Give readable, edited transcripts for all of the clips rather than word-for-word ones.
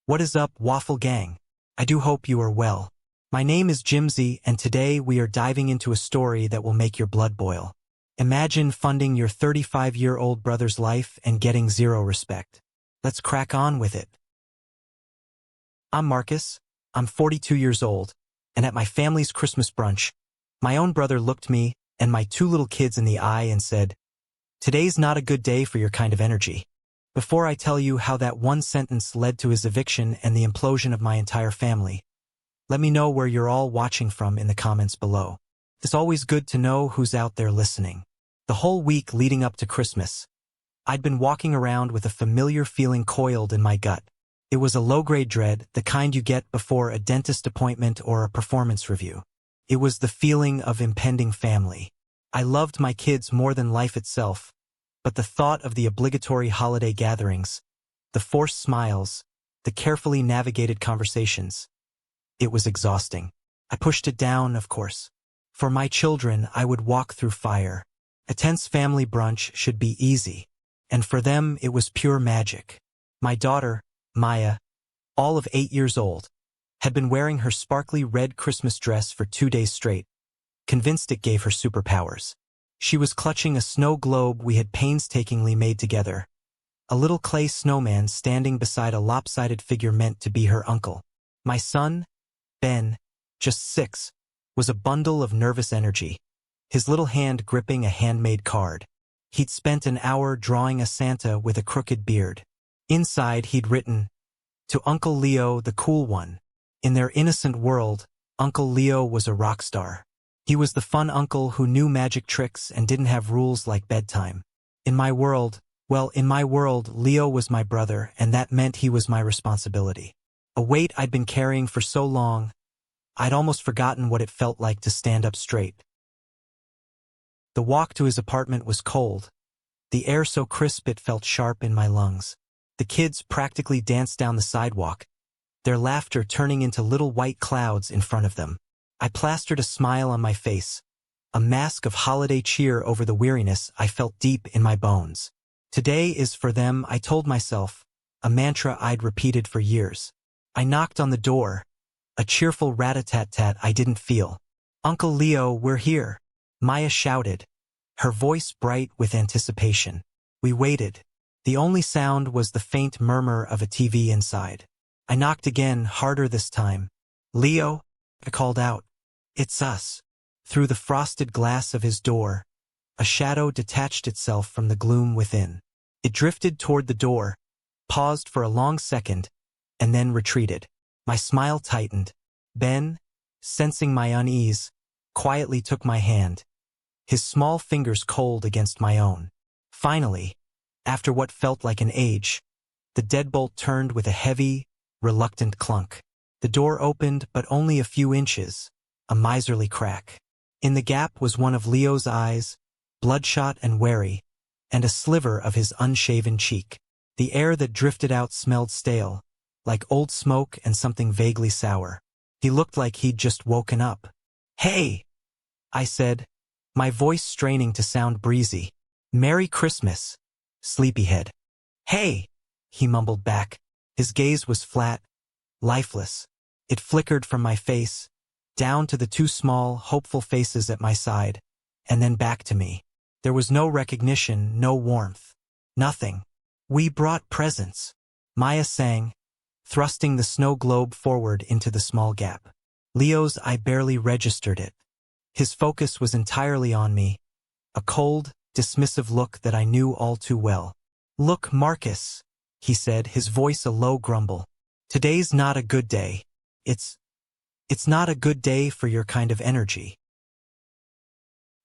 What is up, Waffle Gang? I do hope you are well. My name is Jimsy, and today we are diving into a story that will make your blood boil. Imagine funding your 35-year-old brother's life and getting zero respect. Let's crack on with it. I'm Marcus. I'm 42 years old, and at my family's Christmas brunch, my own brother looked me and my two little kids in the eye and said, "Today's not a good day for your kind of energy." Before I tell you how that one sentence led to his eviction and the implosion of my entire family, let me know where you're all watching from in the comments below. It's always good to know who's out there listening. The whole week leading up to Christmas, I'd been walking around with a familiar feeling coiled in my gut. It was a low-grade dread, the kind you get before a dentist appointment or a performance review. It was the feeling of impending family. I loved my kids more than life itself, but the thought of the obligatory holiday gatherings, the forced smiles, the carefully navigated conversations, it was exhausting. I pushed it down, of course. For my children, I would walk through fire. A tense family brunch should be easy, and for them it was pure magic. My daughter, Maya, all of 8 years old, had been wearing her sparkly red Christmas dress for 2 days straight, convinced it gave her superpowers. She was clutching a snow globe we had painstakingly made together, a little clay snowman standing beside a lopsided figure meant to be her uncle. My son, Ben, just 6, was a bundle of nervous energy, his little hand gripping a handmade card. He'd spent an hour drawing a Santa with a crooked beard. Inside he'd written, "To Uncle Leo, the cool one." In their innocent world, Uncle Leo was a rock star. He was the fun uncle who knew magic tricks and didn't have rules like bedtime. In my world, Leo was my brother, and that meant he was my responsibility. A weight I'd been carrying for so long, I'd almost forgotten what it felt like to stand up straight. The walk to his apartment was cold, the air so crisp it felt sharp in my lungs. The kids practically danced down the sidewalk, their laughter turning into little white clouds in front of them. I plastered a smile on my face, a mask of holiday cheer over the weariness I felt deep in my bones. Today is for them, I told myself, a mantra I'd repeated for years. I knocked on the door, a cheerful rat-a-tat-tat I didn't feel. "Uncle Leo, we're here," Maya shouted, her voice bright with anticipation. We waited. The only sound was the faint murmur of a TV inside. I knocked again, harder this time. "Leo," I called out. "It's us." Through the frosted glass of his door, a shadow detached itself from the gloom within. It drifted toward the door, paused for a long second, and then retreated. My smile tightened. Ben, sensing my unease, quietly took my hand, his small fingers cold against my own. Finally, after what felt like an age, the deadbolt turned with a heavy, reluctant clunk. The door opened, but only a few inches, a miserly crack. In the gap was one of Leo's eyes, bloodshot and wary, and a sliver of his unshaven cheek. The air that drifted out smelled stale, like old smoke and something vaguely sour. He looked like he'd just woken up. "Hey," I said, my voice straining to sound breezy. "Merry Christmas, sleepyhead." "Hey," he mumbled back. His gaze was flat, lifeless. It flickered from my face, down to the two small, hopeful faces at my side, and then back to me. There was no recognition, no warmth. Nothing. "We brought presents," Maya sang, thrusting the snow globe forward into the small gap. Leo's I barely registered it. His focus was entirely on me, a cold, dismissive look that I knew all too well. "Look, Marcus," he said, his voice a low grumble. "Today's not a good day. It's not a good day for your kind of energy."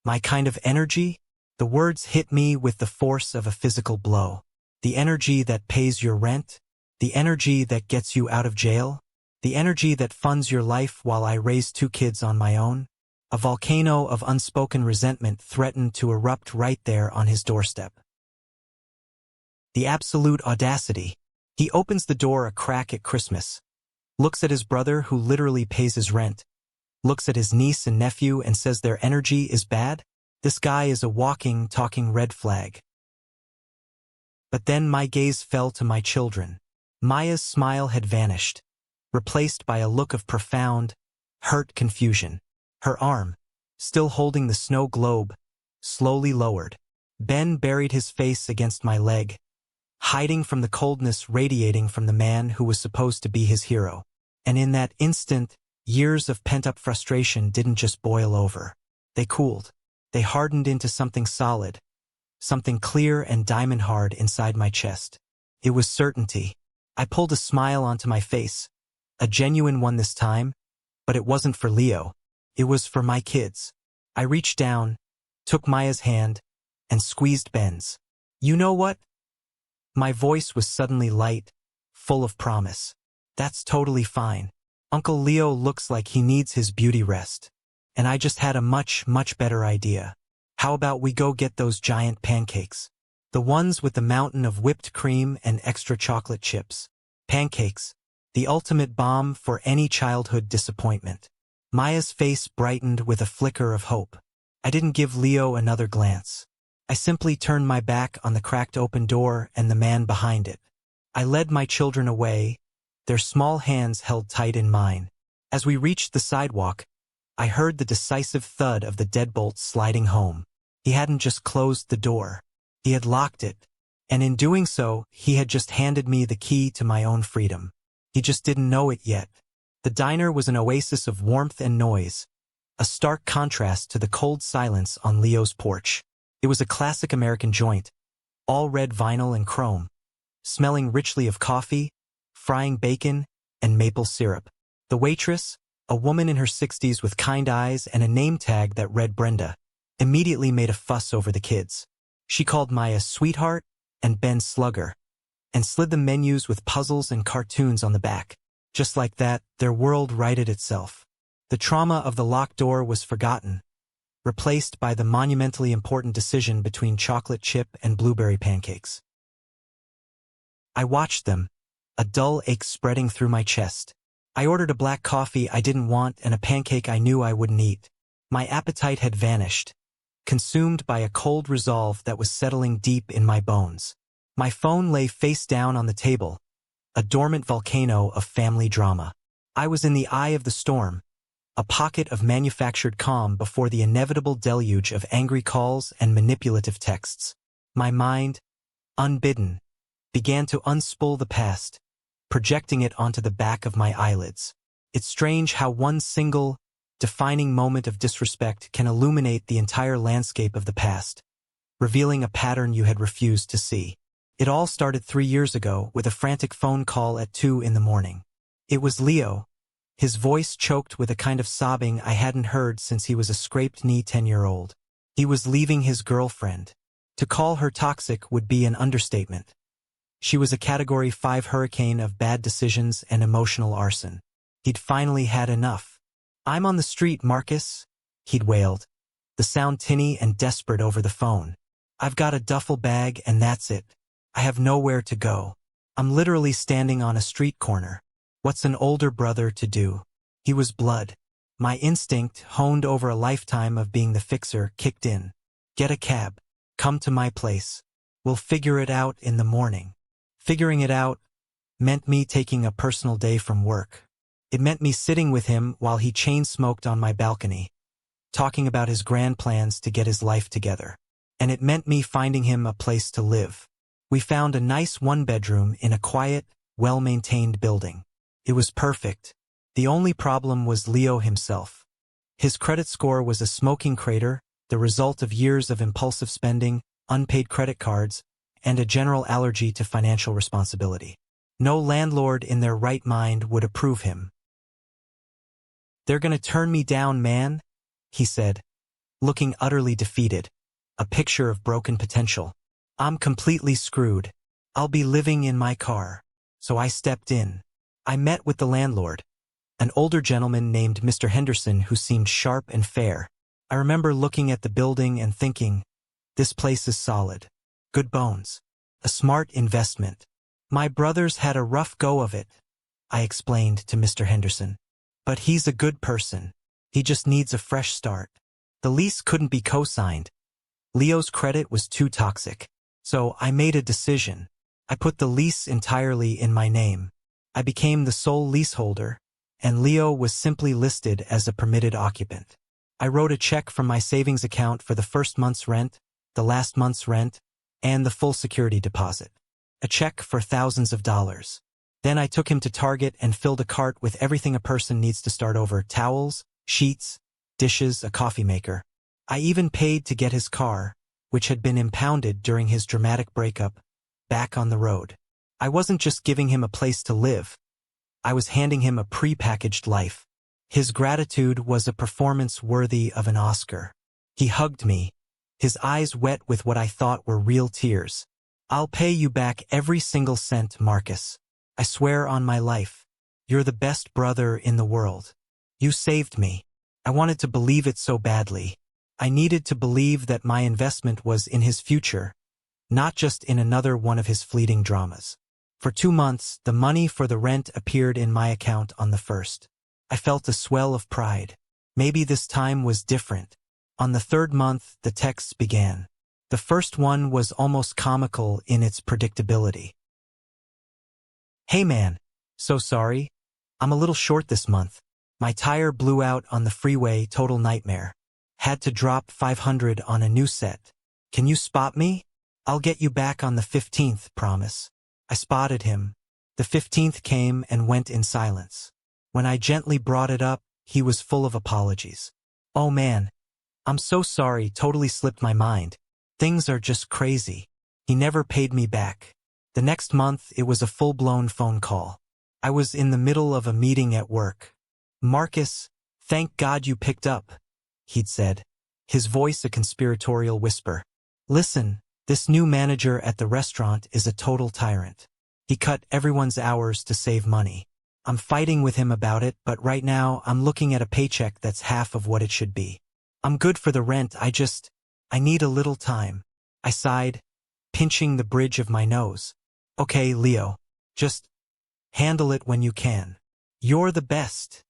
My kind of energy? The words hit me with the force of a physical blow. The energy that pays your rent? The energy that gets you out of jail? The energy that funds your life while I raise 2 kids on my own? A volcano of unspoken resentment threatened to erupt right there on his doorstep. The absolute audacity. He opens the door a crack at Christmas, looks at his brother who literally pays his rent, looks at his niece and nephew and says their energy is bad? This guy is a walking, talking red flag. But then my gaze fell to my children. Maya's smile had vanished, replaced by a look of profound, hurt confusion. Her arm, still holding the snow globe, slowly lowered. Ben buried his face against my leg, hiding from the coldness radiating from the man who was supposed to be his hero. And in that instant, years of pent-up frustration didn't just boil over. They cooled. They hardened into something solid, something clear and diamond-hard inside my chest. It was certainty. I pulled a smile onto my face, a genuine one this time, but it wasn't for Leo. It was for my kids. I reached down, took Maya's hand, and squeezed Ben's. You know what? My voice was suddenly light, full of promise. That's totally fine. Uncle Leo looks like he needs his beauty rest. And I just had a much better idea. How about we go get those giant pancakes? The ones with the mountain of whipped cream and extra chocolate chips. Pancakes, the ultimate balm for any childhood disappointment. Maya's face brightened with a flicker of hope. I didn't give Leo another glance. I simply turned my back on the cracked open door and the man behind it. I led my children away, their small hands held tight in mine. As we reached the sidewalk, I heard the decisive thud of the deadbolt sliding home. He hadn't just closed the door. He had locked it. And in doing so, he had just handed me the key to my own freedom. He just didn't know it yet. The diner was an oasis of warmth and noise, a stark contrast to the cold silence on Leo's porch. It was a classic American joint, all red vinyl and chrome, smelling richly of coffee, frying bacon, and maple syrup. The waitress, a woman in her 60s with kind eyes and a name tag that read Brenda, immediately made a fuss over the kids. She called Maya sweetheart and Ben slugger, and slid the menus with puzzles and cartoons on the back. Just like that, their world righted itself. The trauma of the locked door was forgotten, replaced by the monumentally important decision between chocolate chip and blueberry pancakes. I watched them, a dull ache spreading through my chest. I ordered a black coffee I didn't want and a pancake I knew I wouldn't eat. My appetite had vanished, consumed by a cold resolve that was settling deep in my bones. My phone lay face down on the table, a dormant volcano of family drama. I was in the eye of the storm, a pocket of manufactured calm before the inevitable deluge of angry calls and manipulative texts. My mind, unbidden, began to unspool the past, projecting it onto the back of my eyelids. It's strange how one single, defining moment of disrespect can illuminate the entire landscape of the past, revealing a pattern you had refused to see. It all started 3 years ago with a frantic phone call at 2 in the morning. It was Leo, his voice choked with a kind of sobbing I hadn't heard since he was a scraped-knee 10-year-old. He was leaving his girlfriend. To call her toxic would be an understatement. She was a Category 5 hurricane of bad decisions and emotional arson. He'd finally had enough. "I'm on the street, Marcus," he'd wailed, the sound tinny and desperate over the phone. "I've got a duffel bag and that's it. I have nowhere to go. I'm literally standing on a street corner. What's an older brother to do?" He was blood. My instinct, honed over a lifetime of being the fixer, kicked in. "Get a cab. Come to my place. We'll figure it out in the morning." Figuring it out meant me taking a personal day from work. It meant me sitting with him while he chain-smoked on my balcony, talking about his grand plans to get his life together. And it meant me finding him a place to live. We found a nice one-bedroom in a quiet, well-maintained building. It was perfect. The only problem was Leo himself. His credit score was a smoking crater, the result of years of impulsive spending, unpaid credit cards, and a general allergy to financial responsibility. No landlord in their right mind would approve him. "They're gonna turn me down, man," he said, looking utterly defeated, a picture of broken potential. "I'm completely screwed. I'll be living in my car." So I stepped in. I met with the landlord, an older gentleman named Mr. Henderson who seemed sharp and fair. I remember looking at the building and thinking, this place is solid. Good bones. A smart investment. "My brother's had a rough go of it," I explained to Mr. Henderson. "But he's a good person. He just needs a fresh start." The lease couldn't be co-signed. Leo's credit was too toxic. So I made a decision. I put the lease entirely in my name. I became the sole leaseholder, and Leo was simply listed as a permitted occupant. I wrote a check from my savings account for the first month's rent, the last month's rent, and the full security deposit. A check for thousands of dollars. Then I took him to Target and filled a cart with everything a person needs to start over: towels, sheets, dishes, a coffee maker. I even paid to get his car, which had been impounded during his dramatic breakup, back on the road. I wasn't just giving him a place to live. I was handing him a pre-packaged life. His gratitude was a performance worthy of an Oscar. He hugged me, his eyes wet with what I thought were real tears. "I'll pay you back every single cent, Marcus. I swear on my life. You're the best brother in the world. You saved me." I wanted to believe it so badly. I needed to believe that my investment was in his future, not just in another one of his fleeting dramas. For 2 months, the money for the rent appeared in my account on the 1st. I felt a swell of pride. Maybe this time was different. On the 3rd month, the texts began. The first one was almost comical in its predictability. "Hey man, so sorry. I'm a little short this month. My tire blew out on the freeway, total nightmare. Had to drop $500 on a new set. Can you spot me? I'll get you back on the 15th, promise." I spotted him. The 15th came and went in silence. When I gently brought it up, he was full of apologies. "Oh man, I'm so sorry, totally slipped my mind. Things are just crazy." He never paid me back. The next month, it was a full-blown phone call. I was in the middle of a meeting at work. "Marcus, thank God you picked up," he'd said, his voice a conspiratorial whisper. "Listen, this new manager at the restaurant is a total tyrant. He cut everyone's hours to save money. I'm fighting with him about it, but right now I'm looking at a paycheck that's half of what it should be. I'm good for the rent, I need a little time." I sighed, pinching the bridge of my nose. "Okay, Leo, just handle it when you can. You're the best,"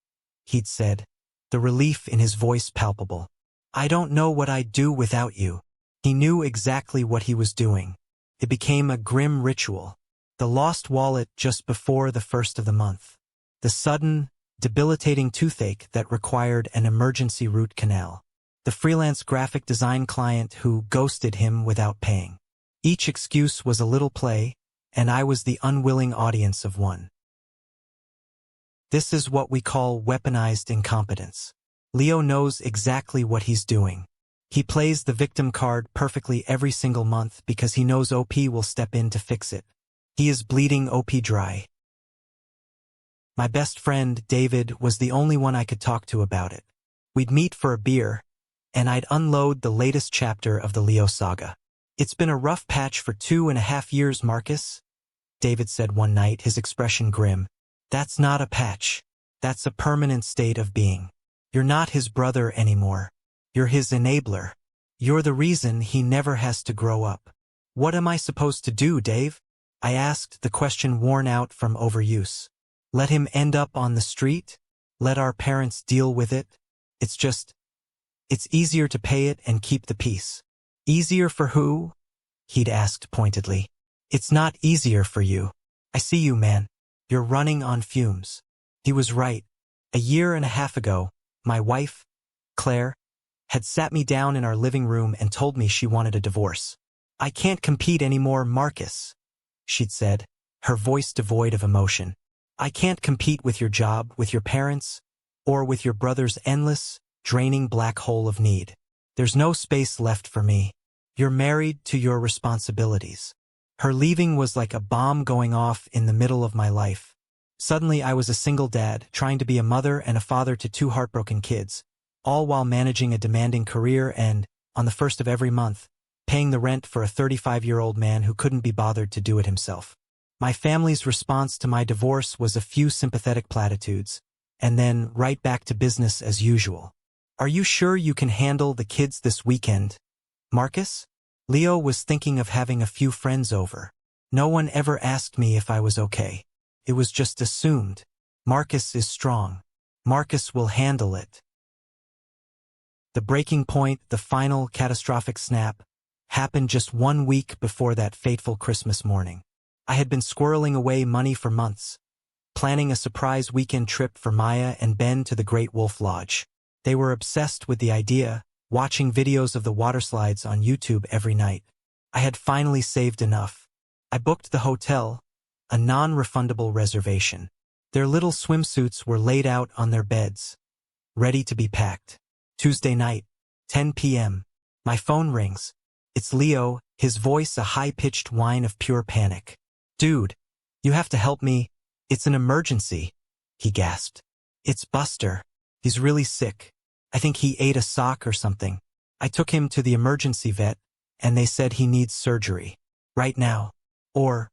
he'd said, the relief in his voice palpable. "I don't know what I'd do without you." He knew exactly what he was doing. It became a grim ritual. The lost wallet just before the 1st of the month. The sudden, debilitating toothache that required an emergency root canal. The freelance graphic design client who ghosted him without paying. Each excuse was a little play, and I was the unwilling audience of one. This is what we call weaponized incompetence. Leo knows exactly what he's doing. He plays the victim card perfectly every single month because he knows OP will step in to fix it. He is bleeding OP dry. My best friend, David, was the only one I could talk to about it. We'd meet for a beer, and I'd unload the latest chapter of the Leo saga. "It's been a rough patch for 2.5 years, Marcus," David said one night, his expression grim. "That's not a patch. That's a permanent state of being. You're not his brother anymore. You're his enabler. You're the reason he never has to grow up." "What am I supposed to do, Dave?" I asked, the question worn out from overuse. "Let him end up on the street? Let our parents deal with it? It's easier to pay it and keep the peace." "Easier for who?" he'd asked pointedly. "It's not easier for you. I see you, man. You're running on fumes." He was right. 1.5 years ago, my wife, Claire, had sat me down in our living room and told me she wanted a divorce. "I can't compete anymore, Marcus," she'd said, her voice devoid of emotion. "I can't compete with your job, with your parents, or with your brother's endless, draining black hole of need. There's no space left for me. You're married to your responsibilities." Her leaving was like a bomb going off in the middle of my life. Suddenly I was a single dad, trying to be a mother and a father to 2 heartbroken kids, all while managing a demanding career and, on the 1st of every month, paying the rent for a 35-year-old man who couldn't be bothered to do it himself. My family's response to my divorce was a few sympathetic platitudes, and then right back to business as usual. "Are you sure you can handle the kids this weekend, Marcus?" Leo was thinking of having a few friends over. No one ever asked me if I was okay. It was just assumed. Marcus is strong. Marcus will handle it. The breaking point, the final catastrophic snap, happened just 1 week before that fateful Christmas morning. I had been squirreling away money for months, planning a surprise weekend trip for Maya and Ben to the Great Wolf Lodge. They were obsessed with the idea, watching videos of the waterslides on YouTube every night. I had finally saved enough. I booked the hotel, a non-refundable reservation. Their little swimsuits were laid out on their beds, ready to be packed. Tuesday night, 10 p.m. My phone rings. It's Leo, his voice a high-pitched whine of pure panic. "Dude, you have to help me. It's an emergency," he gasped. "It's Buster. He's really sick. I think he ate a sock or something. I took him to the emergency vet, and they said he needs surgery. Right now. Or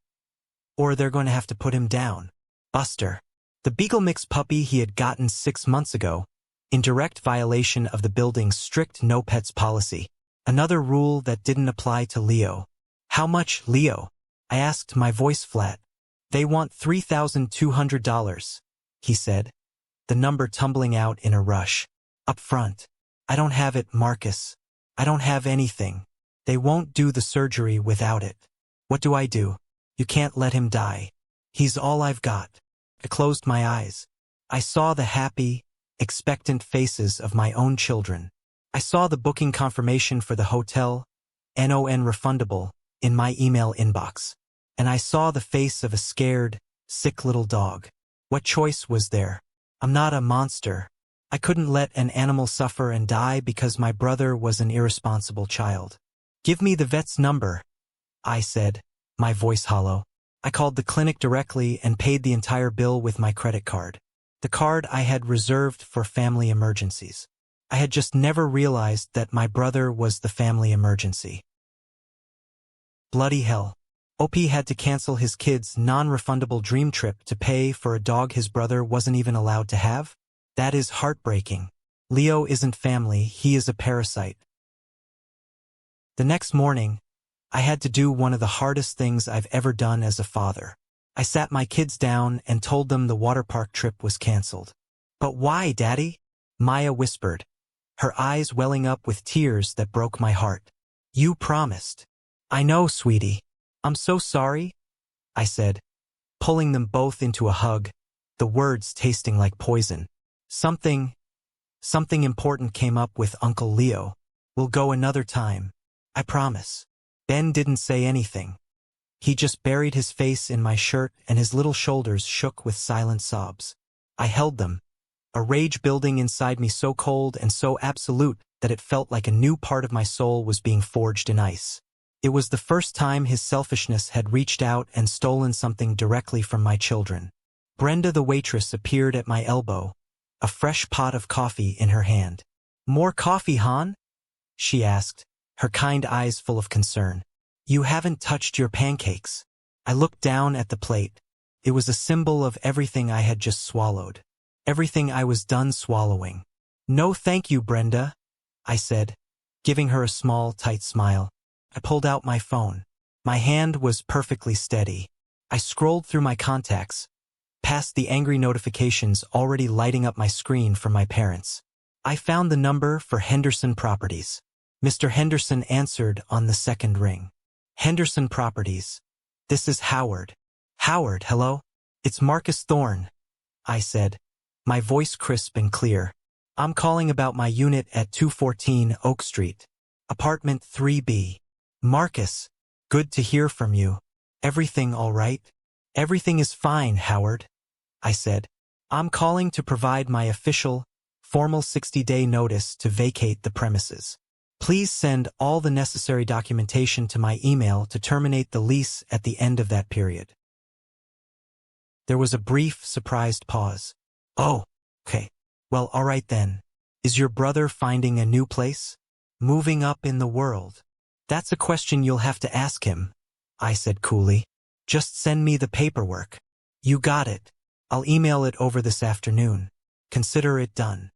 they're going to have to put him down." Buster, the Beagle Mix puppy he had gotten 6 months ago, in direct violation of the building's strict no-pets policy. Another rule that didn't apply to Leo. "How much, Leo?" I asked, my voice flat. "They want $3,200, he said, the number tumbling out in a rush. "Up front." "I don't have it, Marcus. I don't have anything. They won't do the surgery without it." "What do I do?" "You can't let him die. He's all I've got." I closed my eyes. I saw the happy, expectant faces of my own children. I saw the booking confirmation for the hotel, non-refundable, in my email inbox. And I saw the face of a scared, sick little dog. What choice was there? I'm not a monster. I couldn't let an animal suffer and die because my brother was an irresponsible child. "Give me the vet's number," I said, my voice hollow. I called the clinic directly and paid the entire bill with my credit card. The card I had reserved for family emergencies. I had just never realized that my brother was the family emergency. Bloody hell. OP had to cancel his kid's non-refundable dream trip to pay for a dog his brother wasn't even allowed to have? That is heartbreaking. Leo isn't family, he is a parasite. The next morning, I had to do one of the hardest things I've ever done as a father. I sat my kids down and told them the water park trip was canceled. "But why, Daddy?" Maya whispered, her eyes welling up with tears that broke my heart. "You promised." "I know, sweetie. I'm so sorry," I said, pulling them both into a hug, the words tasting like poison. Something important came up with Uncle Leo. "We'll go another time. I promise." Ben didn't say anything. He just buried his face in my shirt and his little shoulders shook with silent sobs. I held them, a rage building inside me so cold and so absolute that it felt like a new part of my soul was being forged in ice. It was the first time his selfishness had reached out and stolen something directly from my children. Brenda the waitress appeared at my elbow, a fresh pot of coffee in her hand. "More coffee, hon?" she asked, her kind eyes full of concern. "You haven't touched your pancakes." I looked down at the plate. It was a symbol of everything I had just swallowed. Everything I was done swallowing. "No thank you, Brenda," I said, giving her a small, tight smile. I pulled out my phone. My hand was perfectly steady. I scrolled through my contacts, past the angry notifications already lighting up my screen from my parents. I found the number for Henderson Properties. Mr. Henderson answered on the second ring. "Henderson Properties. This is Howard." "Howard, hello? It's Marcus Thorne," I said, my voice crisp and clear. "I'm calling about my unit at 214 Oak Street, apartment 3B. "Marcus, good to hear from you. Everything all right?" "Everything is fine, Howard," I said. "I'm calling to provide my official, formal 60-day notice to vacate the premises. Please send all the necessary documentation to my email to terminate the lease at the end of that period." There was a brief, surprised pause. "Oh, okay. Well, all right then. Is your brother finding a new place? Moving up in the world?" "That's a question you'll have to ask him," I said coolly. "Just send me the paperwork." "You got it. I'll email it over this afternoon. Consider it done."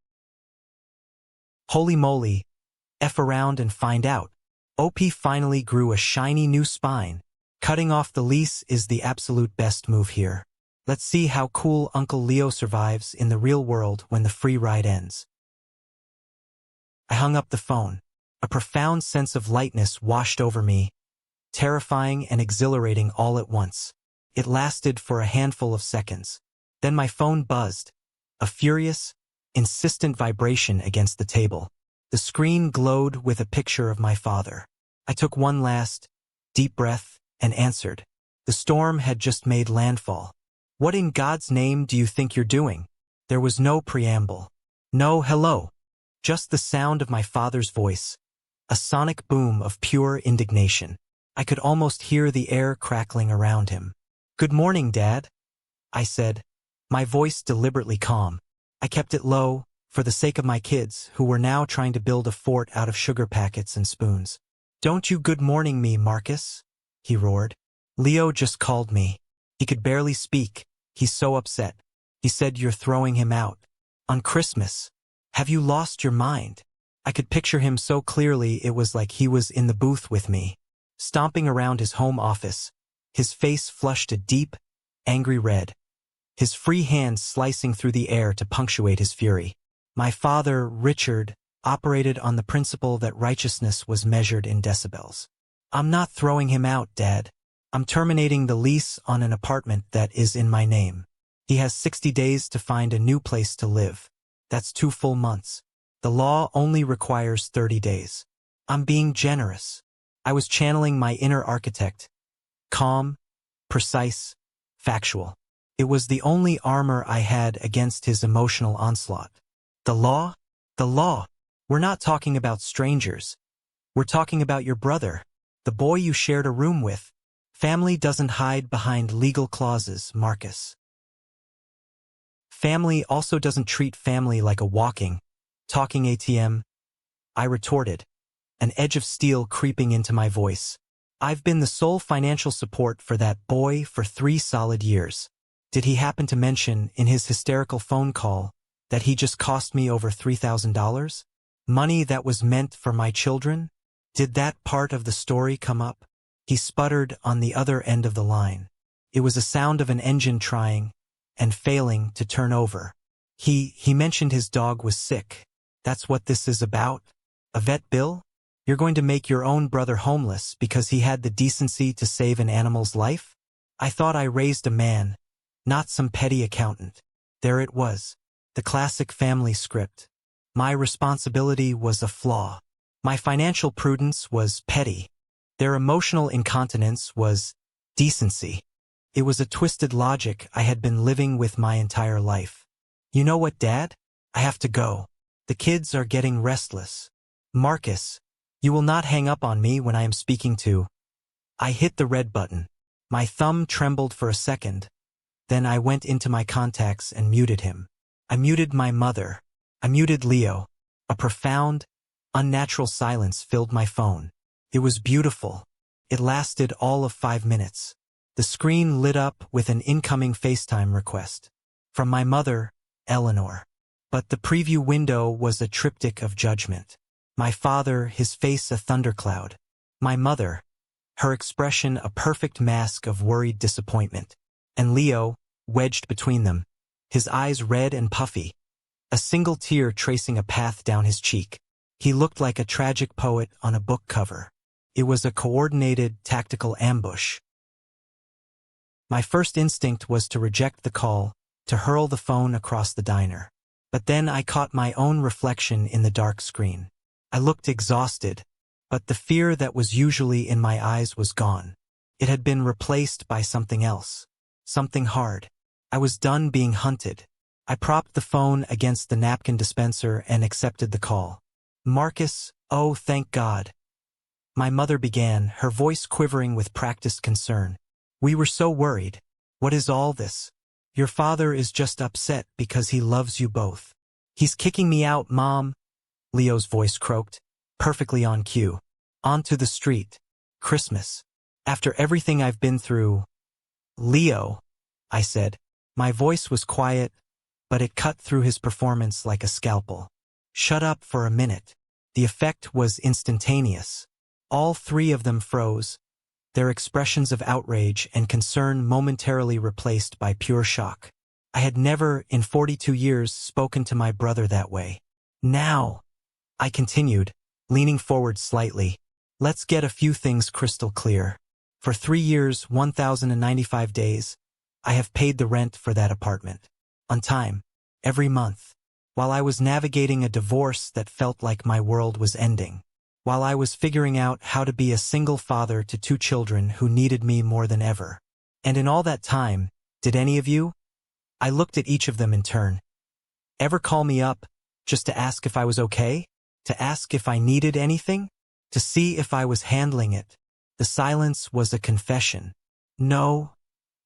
Holy moly. F around and find out. OP finally grew a shiny new spine. Cutting off the lease is the absolute best move here. Let's see how cool Uncle Leo survives in the real world when the free ride ends. I hung up the phone. A profound sense of lightness washed over me, terrifying and exhilarating all at once. It lasted for a handful of seconds. Then my phone buzzed, a furious, insistent vibration against the table. The screen glowed with a picture of my father. I took one last, deep breath and answered. The storm had just made landfall. What in God's name do you think you're doing? There was no preamble. No hello. Just the sound of my father's voice. A sonic boom of pure indignation. I could almost hear the air crackling around him. Good morning, Dad, I said, my voice deliberately calm. I kept it low, for the sake of my kids, who were now trying to build a fort out of sugar packets and spoons. Don't you good morning me, Marcus, he roared. Leo just called me. He could barely speak. He's so upset. He said you're throwing him out. On Christmas. Have you lost your mind? I could picture him so clearly it was like he was in the booth with me, stomping around his home office, his face flushed a deep, angry red, his free hand slicing through the air to punctuate his fury. My father, Richard, operated on the principle that righteousness was measured in decibels. I'm not throwing him out, Dad. I'm terminating the lease on an apartment that is in my name. He has 60 days to find a new place to live. That's 2 full months. The law only requires 30 days. I'm being generous. I was channeling my inner architect. Calm, precise, factual. It was the only armor I had against his emotional onslaught. The law? The law. We're not talking about strangers. We're talking about your brother, the boy you shared a room with. Family doesn't hide behind legal clauses, Marcus. Family also doesn't treat family like a walking, talking ATM, I retorted, an edge of steel creeping into my voice. I've been the sole financial support for that boy for 3 solid years. Did he happen to mention in his hysterical phone call that he just cost me over $3,000? Money that was meant for my children? Did that part of the story come up? He sputtered on the other end of the line. It was a sound of an engine trying and failing to turn over. He mentioned his dog was sick. That's what this is about? A vet bill? You're going to make your own brother homeless because he had the decency to save an animal's life? I thought I raised a man, not some petty accountant. There it was, the classic family script. My responsibility was a flaw. My financial prudence was petty. Their emotional incontinence was decency. It was a twisted logic I had been living with my entire life. You know what, Dad? I have to go. The kids are getting restless. Marcus, you will not hang up on me when I am speaking to. I hit the red button. My thumb trembled for a second. Then I went into my contacts and muted him. I muted my mother. I muted Leo. A profound, unnatural silence filled my phone. It was beautiful. It lasted all of 5 minutes. The screen lit up with an incoming FaceTime request. From my mother, Eleanor. But the preview window was a triptych of judgment. My father, his face a thundercloud. My mother, her expression a perfect mask of worried disappointment. And Leo, wedged between them, his eyes red and puffy, a single tear tracing a path down his cheek. He looked like a tragic poet on a book cover. It was a coordinated, tactical ambush. My first instinct was to reject the call, to hurl the phone across the diner. But then I caught my own reflection in the dark screen. I looked exhausted, but the fear that was usually in my eyes was gone. It had been replaced by something else, something hard. I was done being hunted. I propped the phone against the napkin dispenser and accepted the call. Marcus, oh thank God. My mother began, her voice quivering with practiced concern. We were so worried. What is all this? Your father is just upset because he loves you both. He's kicking me out, Mom, Leo's voice croaked, perfectly on cue. Onto the street. Christmas. After everything I've been through. Leo, I said. My voice was quiet, but it cut through his performance like a scalpel. Shut up for a minute. The effect was instantaneous. All 3 of them froze, their expressions of outrage and concern momentarily replaced by pure shock. I had never, in 42 years, spoken to my brother that way. Now, I continued, leaning forward slightly, let's get a few things crystal clear. For 3 years, 1,095 days, I have paid the rent for that apartment. On time. Every month. While I was navigating a divorce that felt like my world was ending. While I was figuring out how to be a single father to 2 children who needed me more than ever. And in all that time, did any of you? I looked at each of them in turn. Ever call me up, just to ask if I was okay? To ask if I needed anything? To see if I was handling it? The silence was a confession. No,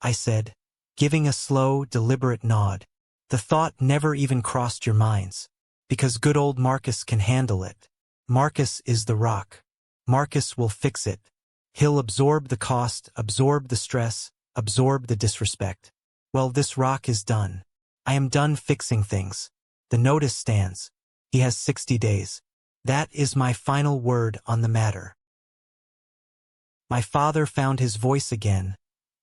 I said, giving a slow, deliberate nod. The thought never even crossed your minds. Because good old Marcus can handle it. Marcus is the rock. Marcus will fix it. He'll absorb the cost, absorb the stress, absorb the disrespect. Well, this rock is done. I am done fixing things. The notice stands. He has 60 days. That is my final word on the matter. My father found his voice again,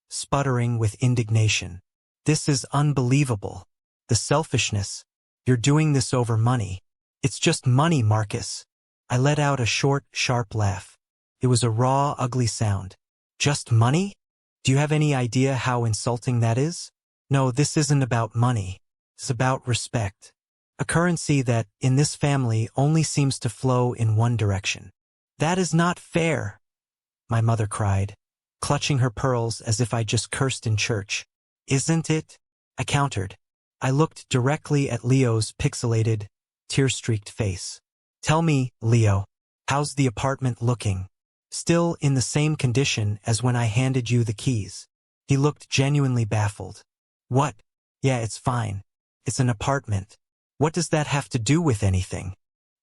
sputtering with indignation. This is unbelievable. The selfishness. You're doing this over money. It's just money, Marcus. I let out a short, sharp laugh. It was a raw, ugly sound. Just money? Do you have any idea how insulting that is? No, this isn't about money. It's about respect. A currency that, in this family, only seems to flow in one direction. That is not fair, my mother cried, clutching her pearls as if I just cursed in church. Isn't it? I countered. I looked directly at Leo's pixelated, tear-streaked face. Tell me, Leo, how's the apartment looking? Still in the same condition as when I handed you the keys. He looked genuinely baffled. What? Yeah, it's fine. It's an apartment. What does that have to do with anything?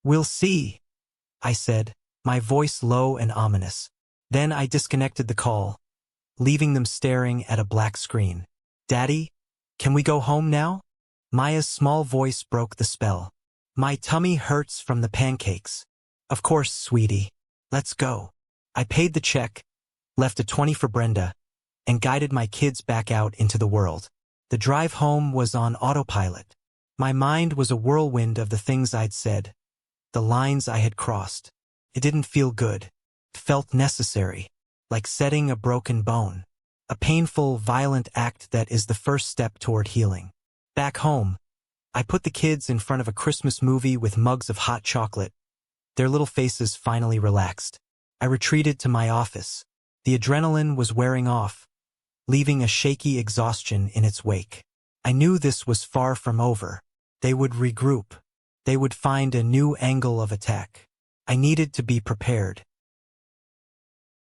We'll see, I said, my voice low and ominous. Then I disconnected the call, leaving them staring at a black screen. Daddy, can we go home now? Maya's small voice broke the spell. My tummy hurts from the pancakes. Of course, sweetie. Let's go. I paid the check, left a 20 for Brenda, and guided my kids back out into the world. The drive home was on autopilot. My mind was a whirlwind of the things I'd said, the lines I had crossed. It didn't feel good. It felt necessary, like setting a broken bone. A painful, violent act that is the first step toward healing. Back home, I put the kids in front of a Christmas movie with mugs of hot chocolate. Their little faces finally relaxed. I retreated to my office. The adrenaline was wearing off, leaving a shaky exhaustion in its wake. I knew this was far from over. They would regroup. They would find a new angle of attack. I needed to be prepared.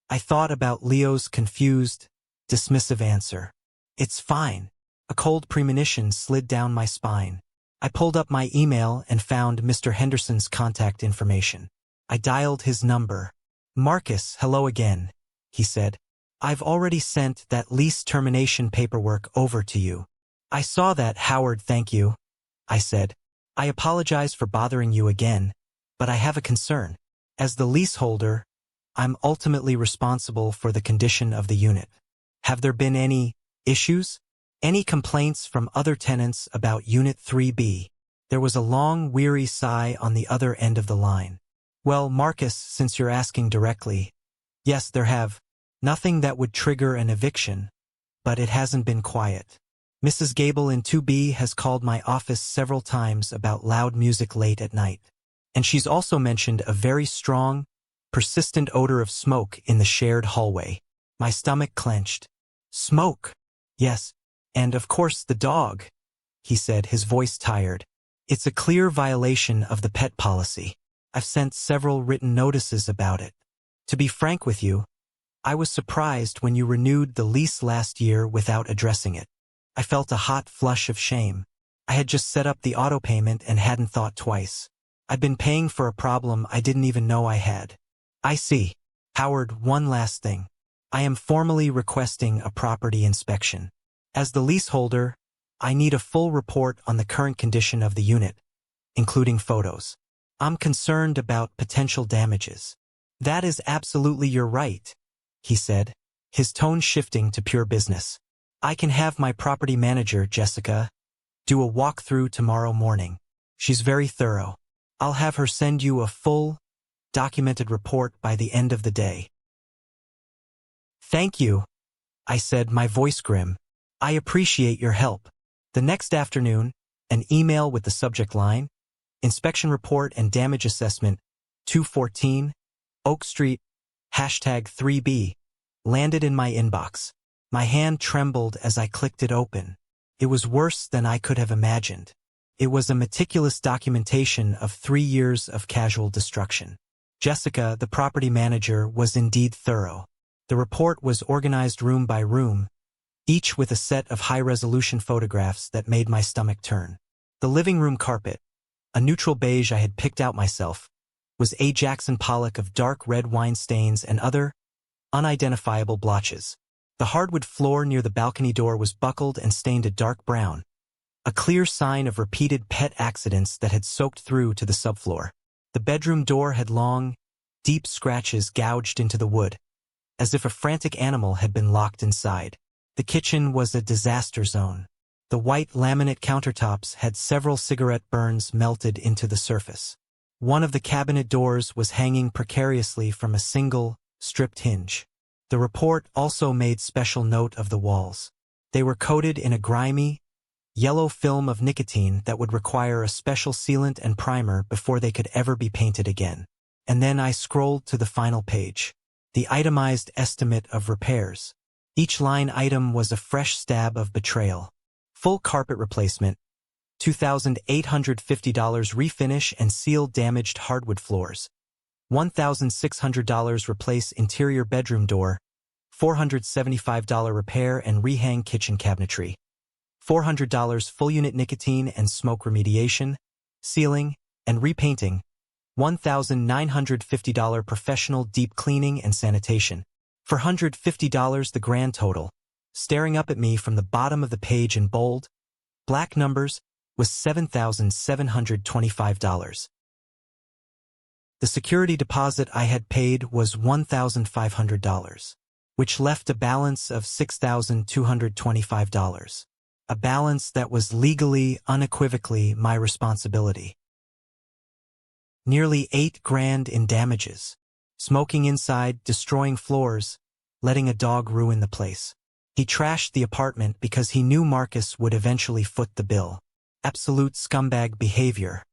I thought about Leo's confused, dismissive answer. It's fine. A cold premonition slid down my spine. I pulled up my email and found Mr. Henderson's contact information. I dialed his number. Marcus, hello again, he said. I've already sent that lease termination paperwork over to you. I saw that, Howard, thank you, I said. I apologize for bothering you again, but I have a concern. As the leaseholder, I'm ultimately responsible for the condition of the unit. Have there been any issues? Any complaints from other tenants about Unit 3B? There was a long, weary sigh on the other end of the line. Well, Marcus, since you're asking directly, yes, there have. Nothing that would trigger an eviction, but it hasn't been quiet. Mrs. Gable in 2B has called my office several times about loud music late at night. And she's also mentioned a very strong, persistent odor of smoke in the shared hallway. My stomach clenched. Smoke? Yes. And of course the dog, he said, his voice tired. It's a clear violation of the pet policy. I've sent several written notices about it. To be frank with you, I was surprised when you renewed the lease last year without addressing it. I felt a hot flush of shame. I had just set up the auto payment and hadn't thought twice. I'd been paying for a problem I didn't even know I had. I see. Howard, one last thing. I am formally requesting a property inspection. As the leaseholder, I need a full report on the current condition of the unit, including photos. I'm concerned about potential damages. That is absolutely your right, he said, his tone shifting to pure business. I can have my property manager, Jessica, do a walkthrough tomorrow morning. She's very thorough. I'll have her send you a full, documented report by the end of the day. "Thank you," I said, my voice grim. "I appreciate your help." The next afternoon, an email with the subject line, "Inspection Report and Damage Assessment, 214, Oak Street, #3B, landed in my inbox. My hand trembled as I clicked it open. It was worse than I could have imagined. It was a meticulous documentation of 3 years of casual destruction. Jessica, the property manager, was indeed thorough. The report was organized room by room, each with a set of high-resolution photographs that made my stomach turn. The living room carpet, a neutral beige I had picked out myself, was a Jackson Pollock of dark red wine stains and other unidentifiable blotches. The hardwood floor near the balcony door was buckled and stained a dark brown, a clear sign of repeated pet accidents that had soaked through to the subfloor. The bedroom door had long, deep scratches gouged into the wood, as if a frantic animal had been locked inside. The kitchen was a disaster zone. The white laminate countertops had several cigarette burns melted into the surface. One of the cabinet doors was hanging precariously from a single, stripped hinge. The report also made special note of the walls. They were coated in a grimy, yellow film of nicotine that would require a special sealant and primer before they could ever be painted again. And then I scrolled to the final page. The itemized estimate of repairs. Each line item was a fresh stab of betrayal. Full carpet replacement, $2,850 refinish and seal damaged hardwood floors. $1,600 replace interior bedroom door, $475 repair and rehang kitchen cabinetry. $400 full unit nicotine and smoke remediation, sealing, and repainting. $1,950 professional deep cleaning and sanitation. $450 the grand total, staring up at me from the bottom of the page in bold, black numbers, was $7,725. The security deposit I had paid was $1,500, which left a balance of $6,225. A balance that was legally, unequivocally my responsibility. Nearly $8 grand in damages. Smoking inside, destroying floors, letting a dog ruin the place. He trashed the apartment because he knew Marcus would eventually foot the bill. Absolute scumbag behavior.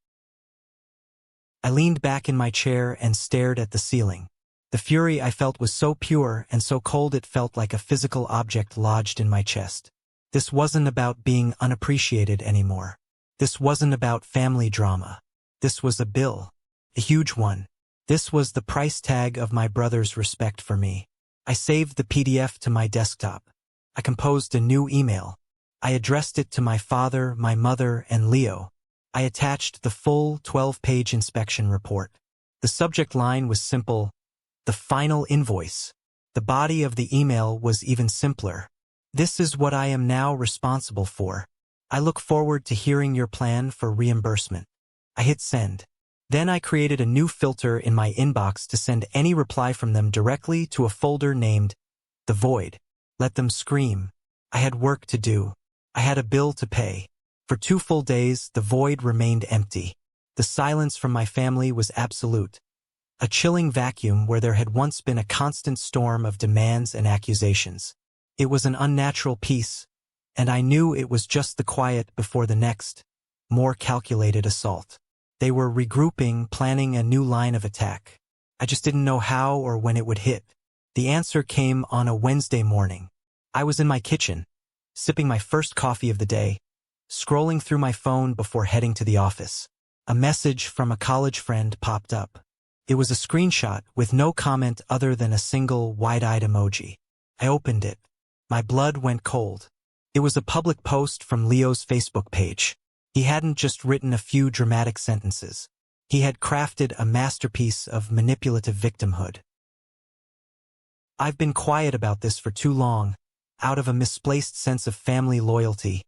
I leaned back in my chair and stared at the ceiling. The fury I felt was so pure and so cold it felt like a physical object lodged in my chest. This wasn't about being unappreciated anymore. This wasn't about family drama. This was a bill. A huge one. This was the price tag of my brother's respect for me. I saved the PDF to my desktop. I composed a new email. I addressed it to my father, my mother, and Leo. I attached the full 12-page inspection report. The subject line was simple: the final invoice. The body of the email was even simpler. This is what I am now responsible for. I look forward to hearing your plan for reimbursement. I hit send. Then I created a new filter in my inbox to send any reply from them directly to a folder named The Void. Let them scream. I had work to do. I had a bill to pay. For 2 full days, the void remained empty. The silence from my family was absolute. A chilling vacuum where there had once been a constant storm of demands and accusations. It was an unnatural peace, and I knew it was just the quiet before the next, more calculated assault. They were regrouping, planning a new line of attack. I just didn't know how or when it would hit. The answer came on a Wednesday morning. I was in my kitchen, sipping my first coffee of the day, scrolling through my phone before heading to the office. A message from a college friend popped up. It was a screenshot with no comment other than a single wide-eyed emoji. I opened it. My blood went cold. It was a public post from Leo's Facebook page. He hadn't just written a few dramatic sentences. He had crafted a masterpiece of manipulative victimhood. I've been quiet about this for too long, out of a misplaced sense of family loyalty.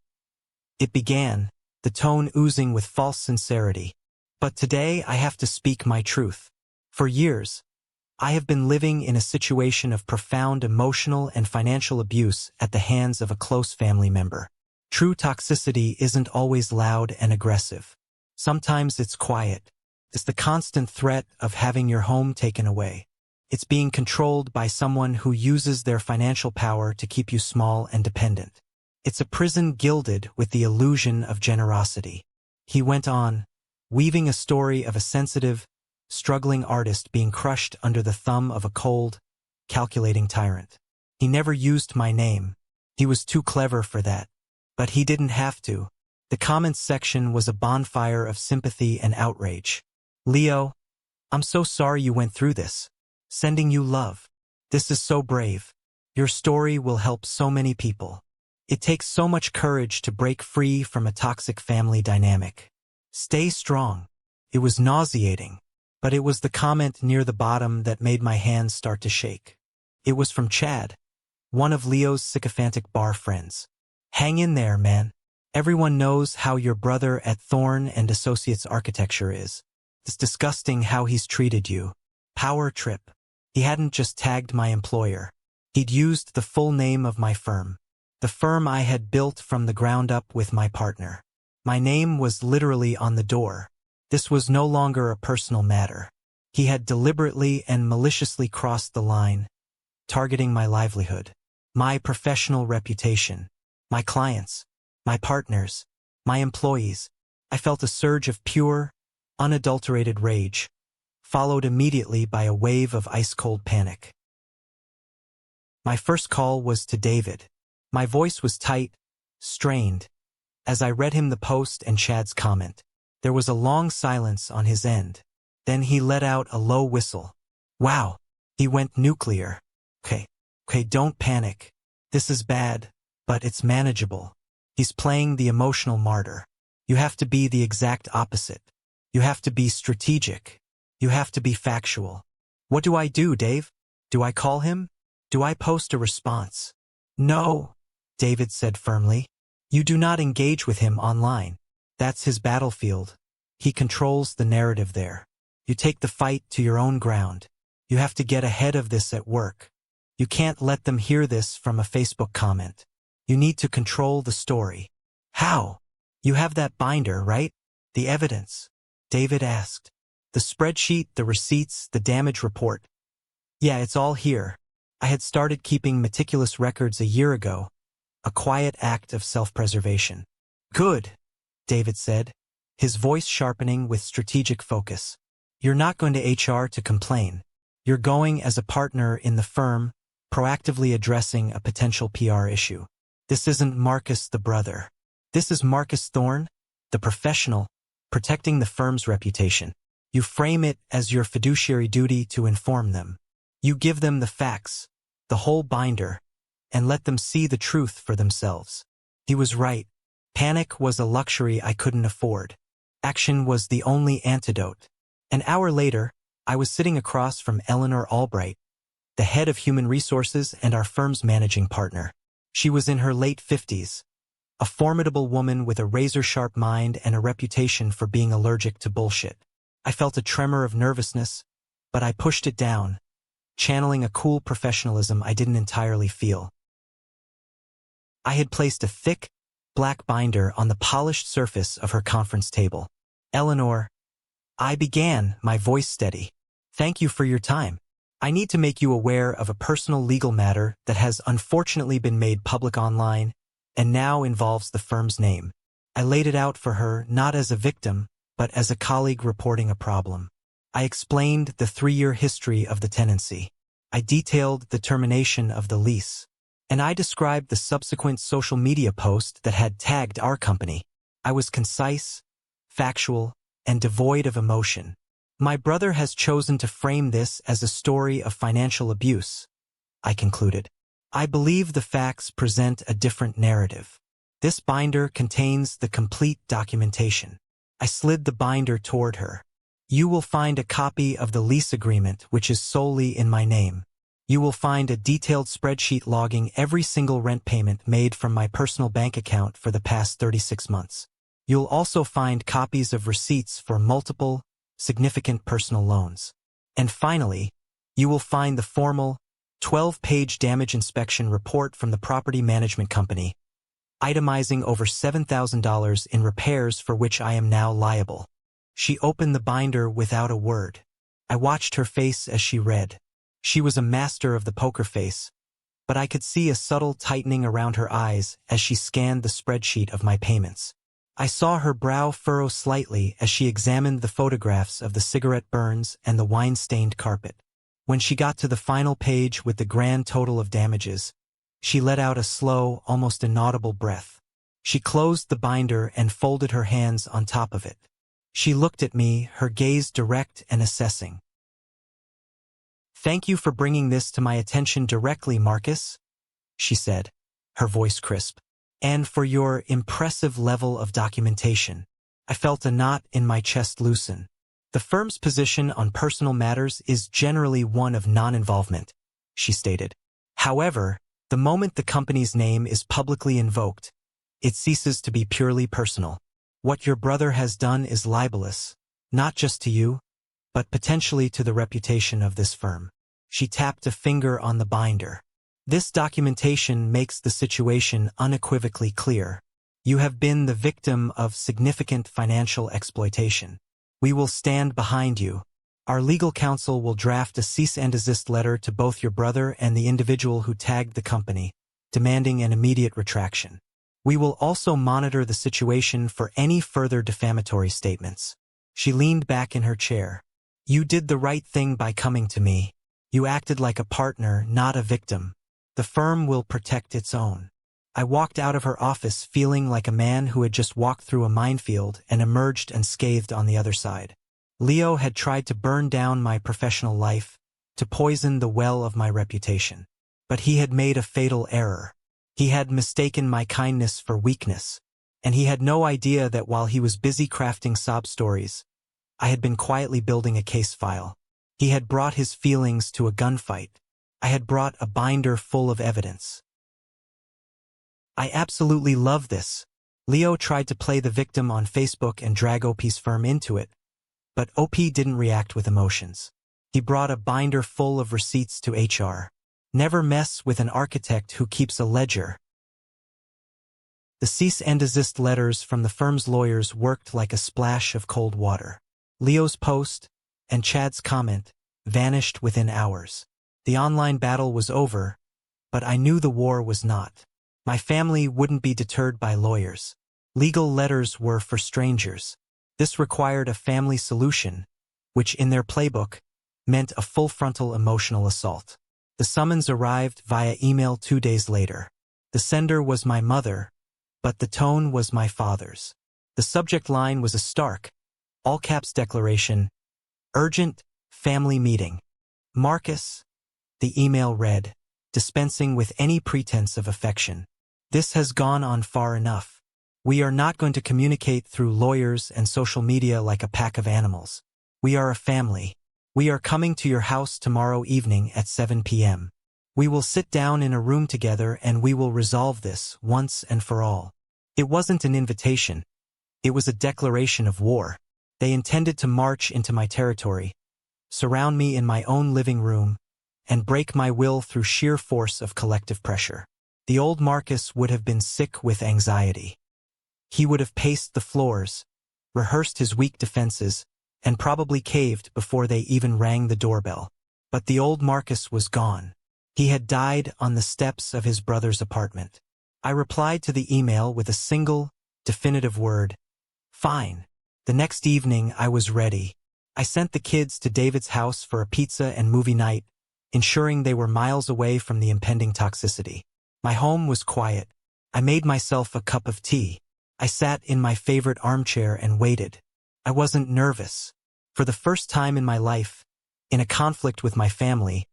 It began, the tone oozing with false sincerity. But today I have to speak my truth. For years, I have been living in a situation of profound emotional and financial abuse at the hands of a close family member. True toxicity isn't always loud and aggressive. Sometimes it's quiet. It's the constant threat of having your home taken away. It's being controlled by someone who uses their financial power to keep you small and dependent. It's a prison gilded with the illusion of generosity. He went on, weaving a story of a sensitive, struggling artist being crushed under the thumb of a cold, calculating tyrant. He never used my name. He was too clever for that. But he didn't have to. The comments section was a bonfire of sympathy and outrage. Leo, I'm so sorry you went through this. Sending you love. This is so brave. Your story will help so many people. It takes so much courage to break free from a toxic family dynamic. Stay strong. It was nauseating, but it was the comment near the bottom that made my hands start to shake. It was from Chad, one of Leo's sycophantic bar friends. Hang in there, man. Everyone knows how your brother at Thorne and Associates Architecture is. It's disgusting how he's treated you. Power trip. He hadn't just tagged my employer. He'd used the full name of my firm. The firm I had built from the ground up with my partner. My name was literally on the door. This was no longer a personal matter. He had deliberately and maliciously crossed the line, targeting my livelihood, my professional reputation, my clients, my partners, my employees. I felt a surge of pure, unadulterated rage, followed immediately by a wave of ice-cold panic. My first call was to David. My voice was tight, strained, as I read him the post and Chad's comment. There was a long silence on his end. Then he let out a low whistle. Wow, he went nuclear. Okay, don't panic. This is bad, but it's manageable. He's playing the emotional martyr. You have to be the exact opposite. You have to be strategic. You have to be factual. What do I do, Dave? Do I call him? Do I post a response? No, David said firmly. You do not engage with him online. That's his battlefield. He controls the narrative there. You take the fight to your own ground. You have to get ahead of this at work. You can't let them hear this from a Facebook comment. You need to control the story. How? You have that binder, right? The evidence? David asked. The spreadsheet, the receipts, the damage report. Yeah, it's all here. I had started keeping meticulous records a year ago. A quiet act of self-preservation. Good, David said, his voice sharpening with strategic focus. You're not going to HR to complain. You're going as a partner in the firm, proactively addressing a potential PR issue. This isn't Marcus the brother. This is Marcus Thorne, the professional, protecting the firm's reputation. You frame it as your fiduciary duty to inform them. You give them the facts, the whole binder, and let them see the truth for themselves. He was right. Panic was a luxury I couldn't afford. Action was the only antidote. An hour later, I was sitting across from Eleanor Albright, the head of human resources and our firm's managing partner. She was in her late 50s, a formidable woman with a razor-sharp mind and a reputation for being allergic to bullshit. I felt a tremor of nervousness, but I pushed it down, channeling a cool professionalism I didn't entirely feel. I had placed a thick, black binder on the polished surface of her conference table. Eleanor, I began, my voice steady. Thank you for your time. I need to make you aware of a personal legal matter that has unfortunately been made public online and now involves the firm's name. I laid it out for her not as a victim, but as a colleague reporting a problem. I explained the 3-year history of the tenancy. I detailed the termination of the lease. And I described the subsequent social media post that had tagged our company. I was concise, factual, and devoid of emotion. My brother has chosen to frame this as a story of financial abuse, I concluded. I believe the facts present a different narrative. This binder contains the complete documentation. I slid the binder toward her. You will find a copy of the lease agreement, which is solely in my name. You will find a detailed spreadsheet logging every single rent payment made from my personal bank account for the past 36 months. You'll also find copies of receipts for multiple, significant personal loans. And finally, you will find the formal, 12-page damage inspection report from the property management company, itemizing over $7,000 in repairs for which I am now liable. She opened the binder without a word. I watched her face as she read. She was a master of the poker face, but I could see a subtle tightening around her eyes as she scanned the spreadsheet of my payments. I saw her brow furrow slightly as she examined the photographs of the cigarette burns and the wine-stained carpet. When she got to the final page with the grand total of damages, she let out a slow, almost inaudible breath. She closed the binder and folded her hands on top of it. She looked at me, her gaze direct and assessing. "Thank you for bringing this to my attention directly, Marcus," she said, her voice crisp. "And for your impressive level of documentation." I felt a knot in my chest loosen. "The firm's position on personal matters is generally one of non-involvement," she stated. "However, the moment the company's name is publicly invoked, it ceases to be purely personal. What your brother has done is libelous, not just to you, but potentially to the reputation of this firm." She tapped a finger on the binder. "This documentation makes the situation unequivocally clear. You have been the victim of significant financial exploitation. We will stand behind you. Our legal counsel will draft a cease and desist letter to both your brother and the individual who tagged the company, demanding an immediate retraction. We will also monitor the situation for any further defamatory statements." She leaned back in her chair. "You did the right thing by coming to me. You acted like a partner, not a victim. The firm will protect its own." I walked out of her office feeling like a man who had just walked through a minefield and emerged unscathed on the other side. Leo had tried to burn down my professional life, to poison the well of my reputation. But he had made a fatal error. He had mistaken my kindness for weakness, and he had no idea that while he was busy crafting sob stories, I had been quietly building a case file. He had brought his feelings to a gunfight. I had brought a binder full of evidence. I absolutely love this. Leo tried to play the victim on Facebook and drag OP's firm into it, but OP didn't react with emotions. He brought a binder full of receipts to HR. Never mess with an architect who keeps a ledger. The cease and desist letters from the firm's lawyers worked like a splash of cold water. Leo's post and Chad's comment vanished within hours. The online battle was over, but I knew the war was not. My family wouldn't be deterred by lawyers. Legal letters were for strangers. This required a family solution, which in their playbook meant a full-frontal emotional assault. The summons arrived via email 2 days later. The sender was my mother, but the tone was my father's. The subject line was a stark, all-caps declaration, "Urgent, family meeting. Marcus." The email read, dispensing with any pretense of affection. "This has gone on far enough. We are not going to communicate through lawyers and social media like a pack of animals. We are a family. We are coming to your house tomorrow evening at 7 p.m. We will sit down in a room together and we will resolve this once and for all." It wasn't an invitation. It was a declaration of war. They intended to march into my territory, surround me in my own living room, and break my will through sheer force of collective pressure. The old Marcus would have been sick with anxiety. He would have paced the floors, rehearsed his weak defenses, and probably caved before they even rang the doorbell. But the old Marcus was gone. He had died on the steps of his brother's apartment. I replied to the email with a single, definitive word: "Fine." The next evening I was ready. I sent the kids to David's house for a pizza and movie night, ensuring they were miles away from the impending toxicity. My home was quiet. I made myself a cup of tea. I sat in my favorite armchair and waited. I wasn't nervous. For the first time in my life, in a conflict with my family,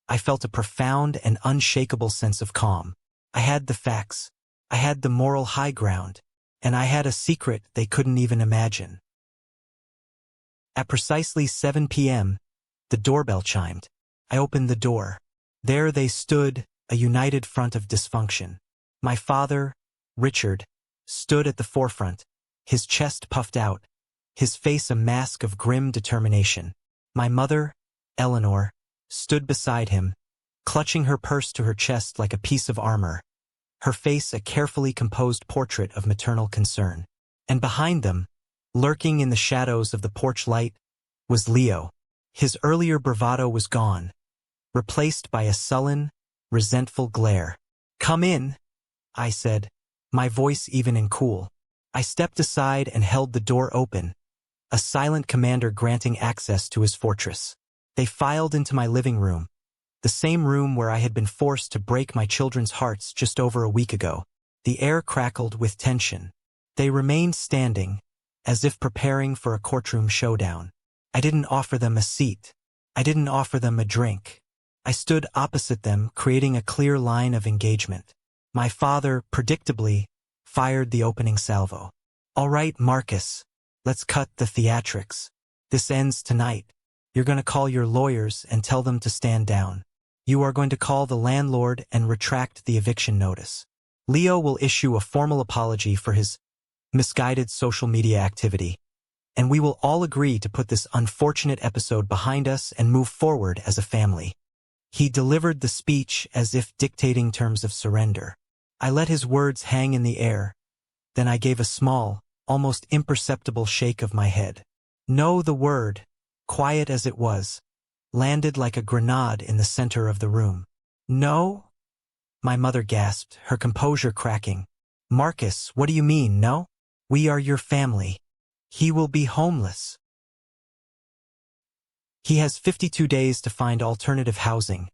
I felt a profound and unshakable sense of calm. I had the facts. I had the moral high ground. And I had a secret they couldn't even imagine. At precisely 7 p.m., the doorbell chimed. I opened the door. There they stood, a united front of dysfunction. My father, Richard, stood at the forefront, his chest puffed out, his face a mask of grim determination. My mother, Eleanor, stood beside him, clutching her purse to her chest like a piece of armor, her face a carefully composed portrait of maternal concern. And behind them, lurking in the shadows of the porch light, was Leo. His earlier bravado was gone. replaced by a sullen, resentful glare. "Come in," I said, my voice even and cool. I stepped aside and held the door open, a silent commander granting access to his fortress. They filed into my living room, the same room where I had been forced to break my children's hearts just over a week ago. The air crackled with tension. They remained standing, as if preparing for a courtroom showdown. I didn't offer them a seat. I didn't offer them a drink. I stood opposite them, creating a clear line of engagement. My father, predictably, fired the opening salvo. "All right, Marcus, let's cut the theatrics. This ends tonight. You're going to call your lawyers and tell them to stand down. You are going to call the landlord and retract the eviction notice. Leo will issue a formal apology for his misguided social media activity, and we will all agree to put this unfortunate episode behind us and move forward as a family." He delivered the speech as if dictating terms of surrender. I let his words hang in the air, then I gave a small, almost imperceptible shake of my head. No, the word, quiet as it was, landed like a grenade in the center of the room. "No?" My mother gasped, her composure cracking. "Marcus, what do you mean, no? We are your family. He will be homeless. He has 52 days to find alternative housing,"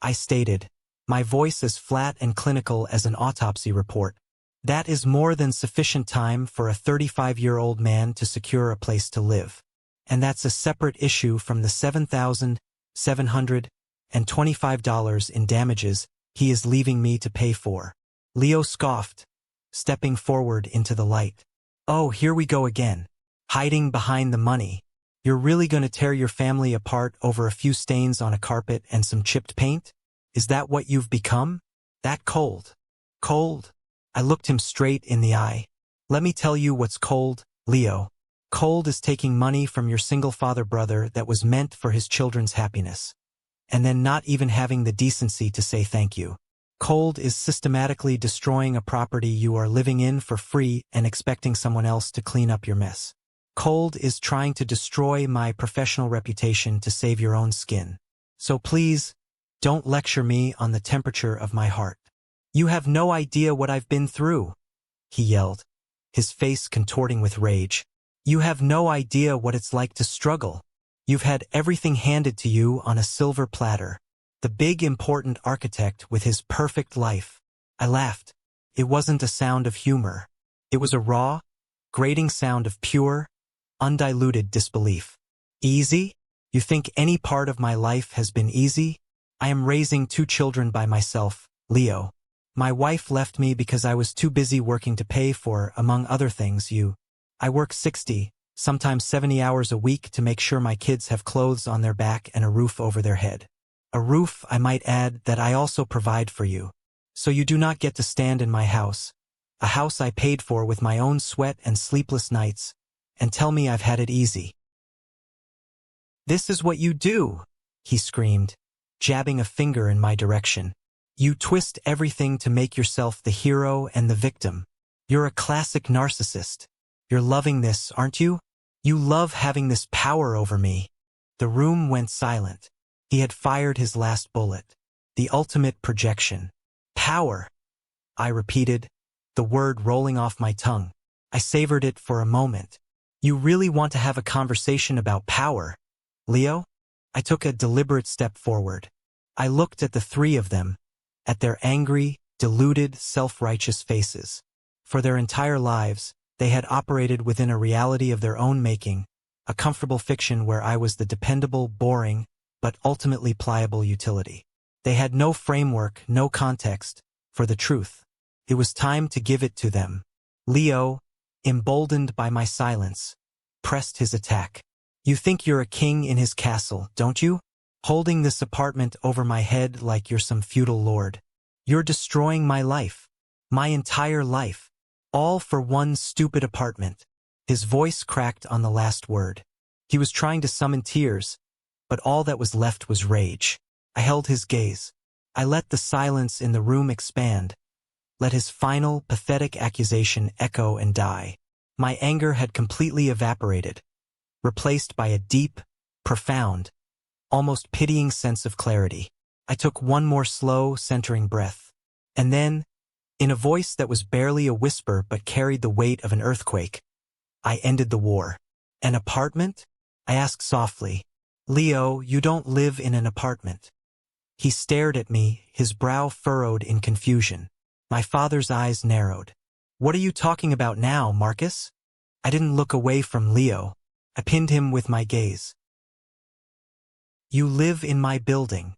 I stated, my voice as flat and clinical as an autopsy report. "That is more than sufficient time for a 35-year-old man to secure a place to live. And that's a separate issue from the $7,725 in damages he is leaving me to pay for." Leo scoffed, stepping forward into the light. "Oh, here we go again. Hiding behind the money. You're really going to tear your family apart over a few stains on a carpet and some chipped paint? Is that what you've become? That cold? Cold?" I looked him straight in the eye. "Let me tell you what's cold, Leo. Cold is taking money from your single-father brother that was meant for his children's happiness, and then not even having the decency to say thank you. Cold is systematically destroying a property you are living in for free and expecting someone else to clean up your mess. Cold is trying to destroy my professional reputation to save your own skin. So please, don't lecture me on the temperature of my heart. You have no idea what I've been through," he yelled, his face contorting with rage. "You have no idea what it's like to struggle. You've had everything handed to you on a silver platter. The big important architect with his perfect life." I laughed. It wasn't a sound of humor. It was a raw, grating sound of pure, undiluted disbelief. "Easy? You think any part of my life has been easy? I am raising 2 children by myself, Leo. My wife left me because I was too busy working to pay for, among other things, you. I work 60, sometimes 70 hours a week to make sure my kids have clothes on their back and a roof over their head. A roof, I might add, that I also provide for you. So you do not get to stand in my house, a house I paid for with my own sweat and sleepless nights, and tell me I've had it easy." "This is what you do," he screamed, jabbing a finger in my direction. "You twist everything to make yourself the hero and the victim. You're a classic narcissist. You're loving this, aren't you? You love having this power over me." The room went silent. He had fired his last bullet. The ultimate projection. "Power," I repeated, the word rolling off my tongue. I savored it for a moment. "You really want to have a conversation about power, Leo?" I took a deliberate step forward. I looked at the 3 of them, at their angry, deluded, self-righteous faces. For their entire lives, they had operated within a reality of their own making, a comfortable fiction where I was the dependable, boring, but ultimately pliable utility. They had no framework, no context, for the truth. It was time to give it to them. Leo, emboldened by my silence, pressed his attack. "You think you're a king in his castle, don't you? Holding this apartment over my head like you're some feudal lord. You're destroying my life, my entire life, all for one stupid apartment." His voice cracked on the last word. He was trying to summon tears, but all that was left was rage. I held his gaze. I let the silence in the room expand, let his final, pathetic accusation echo and die. My anger had completely evaporated, replaced by a deep, profound, almost pitying sense of clarity. I took one more slow, centering breath. And then, in a voice that was barely a whisper but carried the weight of an earthquake, I ended the war. An apartment? I asked softly. Leo, you don't live in an apartment. He stared at me, his brow furrowed in confusion. My father's eyes narrowed. What are you talking about now, Marcus? I didn't look away from Leo. I pinned him with my gaze. You live in my building.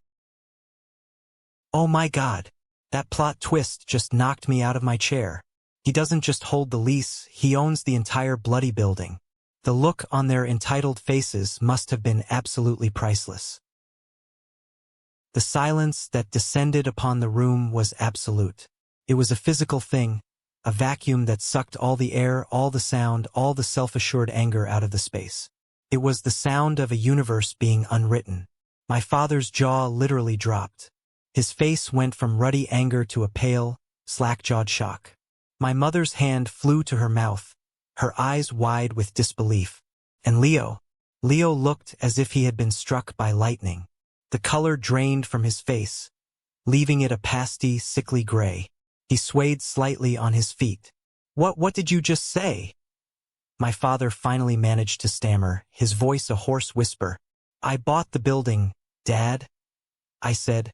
Oh my God. That plot twist just knocked me out of my chair. He doesn't just hold the lease, he owns the entire bloody building. The look on their entitled faces must have been absolutely priceless. The silence that descended upon the room was absolute. It was a physical thing, a vacuum that sucked all the air, all the sound, all the self-assured anger out of the space. It was the sound of a universe being unwritten. My father's jaw literally dropped. His face went from ruddy anger to a pale, slack-jawed shock. My mother's hand flew to her mouth, her eyes wide with disbelief. And Leo looked as if he had been struck by lightning. The color drained from his face, leaving it a pasty, sickly gray. He swayed slightly on his feet. What did you just say? My father finally managed to stammer, his voice a hoarse whisper. I bought the building, Dad, I said,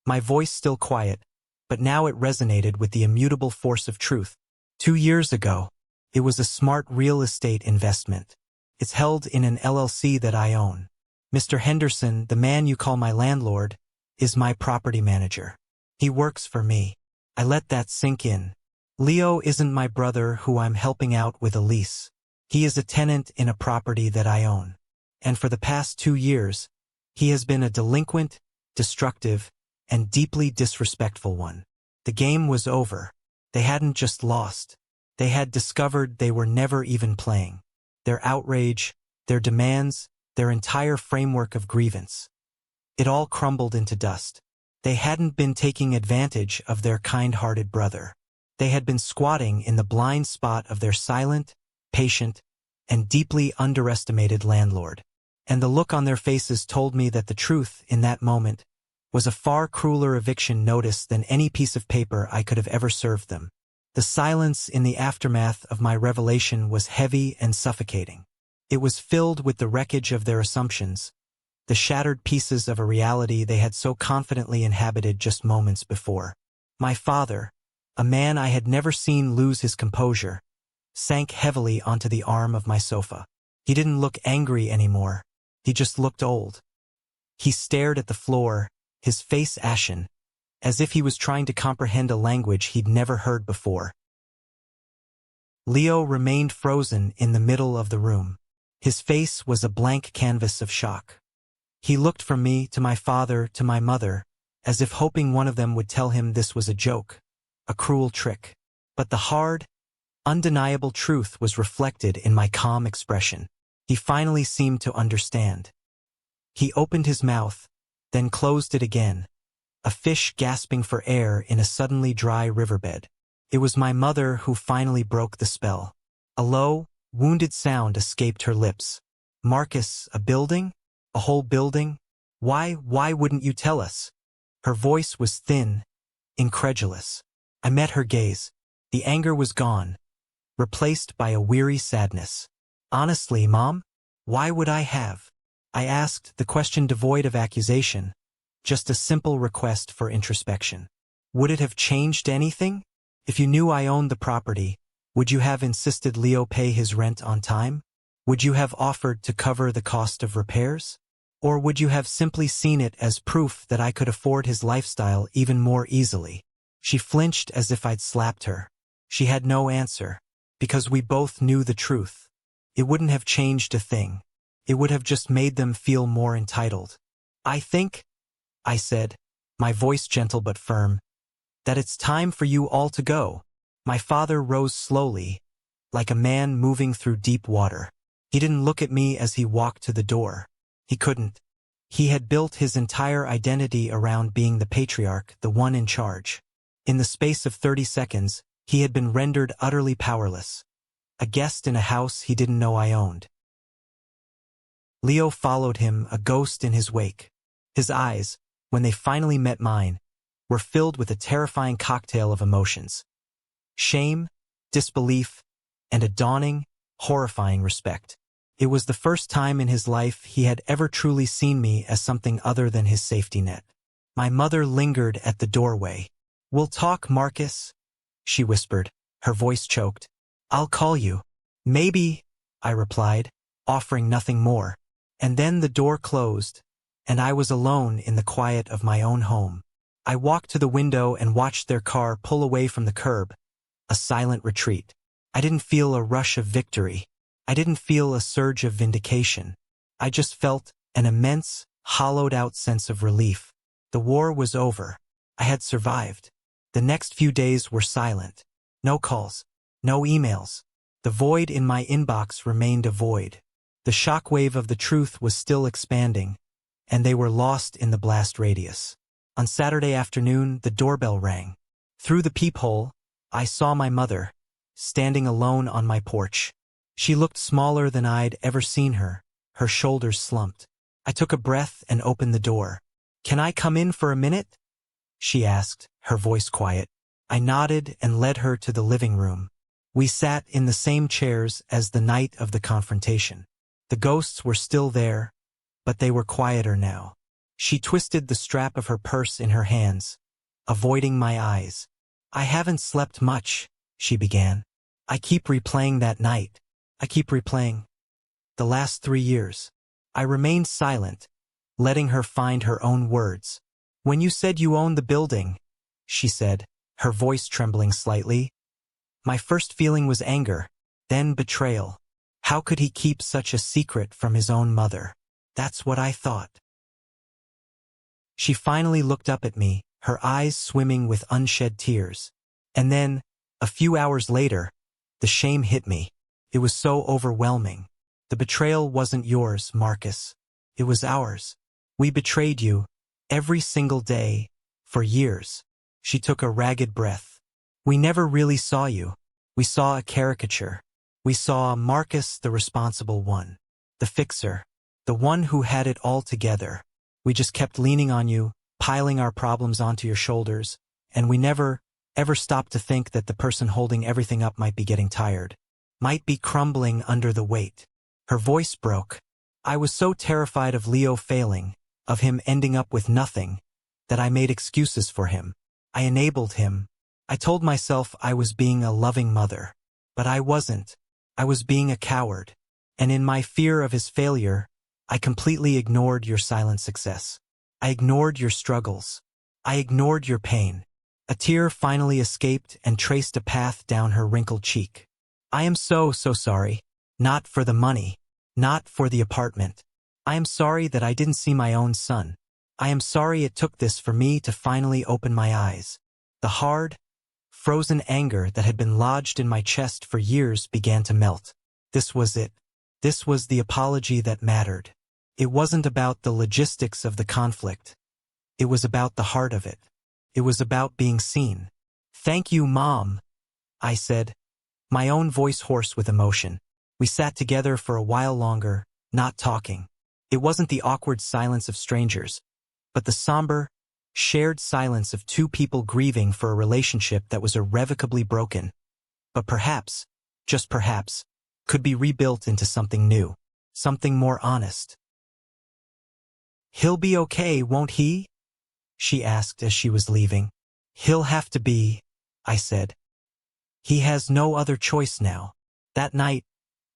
my voice still quiet, but now it resonated with the immutable force of truth. 2 years ago, it was a smart real estate investment. It's held in an LLC that I own. Mr. Henderson, the man you call my landlord, is my property manager. He works for me. I let that sink in. Leo isn't my brother who I'm helping out with a lease. He is a tenant in a property that I own. And for the past 2 years, he has been a delinquent, destructive, and deeply disrespectful one. The game was over. They hadn't just lost. They had discovered they were never even playing. Their outrage, their demands, their entire framework of grievance. It all crumbled into dust. They hadn't been taking advantage of their kind-hearted brother. They had been squatting in the blind spot of their silent, patient, and deeply underestimated landlord. And the look on their faces told me that the truth, in that moment, was a far crueler eviction notice than any piece of paper I could have ever served them. The silence in the aftermath of my revelation was heavy and suffocating. It was filled with the wreckage of their assumptions, the shattered pieces of a reality they had so confidently inhabited just moments before. My father, a man I had never seen lose his composure, sank heavily onto the arm of my sofa. He didn't look angry anymore. He just looked old. He stared at the floor, his face ashen, as if he was trying to comprehend a language he'd never heard before. Leo remained frozen in the middle of the room. His face was a blank canvas of shock. He looked from me to my father to my mother, as if hoping one of them would tell him this was a joke, a cruel trick. But the hard, undeniable truth was reflected in my calm expression. He finally seemed to understand. He opened his mouth, then closed it again, a fish gasping for air in a suddenly dry riverbed. It was my mother who finally broke the spell. A low, wounded sound escaped her lips. Marcus, a building? A whole building? Why wouldn't you tell us? Her voice was thin, incredulous. I met her gaze. The anger was gone, replaced by a weary sadness. Honestly, Mom, why would I have? I asked, the question devoid of accusation, just a simple request for introspection. Would it have changed anything? If you knew I owned the property, would you have insisted Leo pay his rent on time? Would you have offered to cover the cost of repairs? Or would you have simply seen it as proof that I could afford his lifestyle even more easily? She flinched as if I'd slapped her. She had no answer, because we both knew the truth. It wouldn't have changed a thing. It would have just made them feel more entitled. I think, I said, my voice gentle but firm, that it's time for you all to go. My father rose slowly, like a man moving through deep water. He didn't look at me as he walked to the door. He couldn't. He had built his entire identity around being the patriarch, the one in charge. In the space of 30 seconds, he had been rendered utterly powerless, a guest in a house he didn't know I owned. Leo followed him, a ghost in his wake. His eyes, when they finally met mine, were filled with a terrifying cocktail of emotions. Shame, disbelief, and a dawning, horrifying respect. It was the first time in his life he had ever truly seen me as something other than his safety net. My mother lingered at the doorway. "We'll talk, Marcus," she whispered, her voice choked. "I'll call you." "Maybe," I replied, offering nothing more. And then the door closed, and I was alone in the quiet of my own home. I walked to the window and watched their car pull away from the curb, a silent retreat. I didn't feel a rush of victory. I didn't feel a surge of vindication. I just felt an immense, hollowed-out sense of relief. The war was over. I had survived. The next few days were silent. No calls, no emails. The void in my inbox remained a void. The shockwave of the truth was still expanding, and they were lost in the blast radius. On Saturday afternoon, the doorbell rang. Through the peephole, I saw my mother, standing alone on my porch. She looked smaller than I'd ever seen her, her shoulders slumped. I took a breath and opened the door. "Can I come in for a minute?" she asked, her voice quiet. I nodded and led her to the living room. We sat in the same chairs as the night of the confrontation. The ghosts were still there, but they were quieter now. She twisted the strap of her purse in her hands, avoiding my eyes. "I haven't slept much," she began. "I keep replaying that night. I keep replaying the last 3 years." I remained silent, letting her find her own words. "When you said you owned the building," she said, her voice trembling slightly, "my first feeling was anger, then betrayal. How could he keep such a secret from his own mother? That's what I thought." She finally looked up at me, her eyes swimming with unshed tears. And then, a few hours later, the shame hit me. It was so overwhelming. "The betrayal wasn't yours, Marcus. It was ours. We betrayed you, every single day, for years." She took a ragged breath. "We never really saw you. We saw a caricature. We saw Marcus, the responsible one, the fixer, the one who had it all together. We just kept leaning on you, piling our problems onto your shoulders, and we never, ever stopped to think that the person holding everything up might be getting tired, might be crumbling under the weight." Her voice broke. "I was so terrified of Leo failing, of him ending up with nothing, that I made excuses for him. I enabled him. I told myself I was being a loving mother. But I wasn't. I was being a coward. And in my fear of his failure, I completely ignored your silent success. I ignored your struggles. I ignored your pain." A tear finally escaped and traced a path down her wrinkled cheek. "I am so sorry. Not for the money. Not for the apartment. I am sorry that I didn't see my own son. I am sorry it took this for me to finally open my eyes." The hard, frozen anger that had been lodged in my chest for years began to melt. This was it. This was the apology that mattered. It wasn't about the logistics of the conflict. It was about the heart of it. It was about being seen. "Thank you, Mom," I said, my own voice hoarse with emotion. We sat together for a while longer, not talking. It wasn't the awkward silence of strangers, but the somber, shared silence of two people grieving for a relationship that was irrevocably broken, but perhaps, just perhaps, could be rebuilt into something new, something more honest. "He'll be okay, won't he?" she asked as she was leaving. "He'll have to be," I said. "He has no other choice now." That night,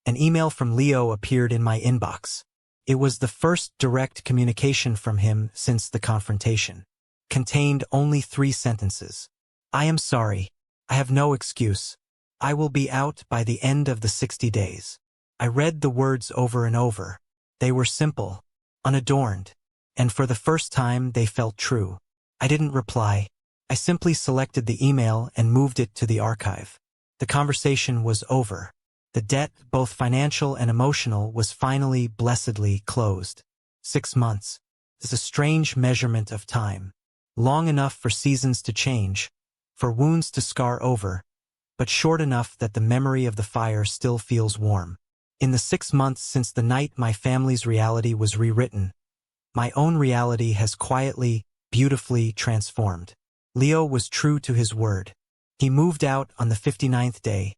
an email from Leo appeared in my inbox. It was the first direct communication from him since the confrontation. Contained only 3 sentences. "I am sorry. I have no excuse. I will be out by the end of the 60 days. I read the words over and over. They were simple, unadorned, and for the first time they felt true. I didn't reply. I simply selected the email and moved it to the archive. The conversation was over. The debt, both financial and emotional, was finally, blessedly closed. 6 months is a strange measurement of time. Long enough for seasons to change, for wounds to scar over, but short enough that the memory of the fire still feels warm. In the 6 months since the night my family's reality was rewritten, my own reality has quietly, beautifully transformed. Leo was true to his word. He moved out on the 59th day,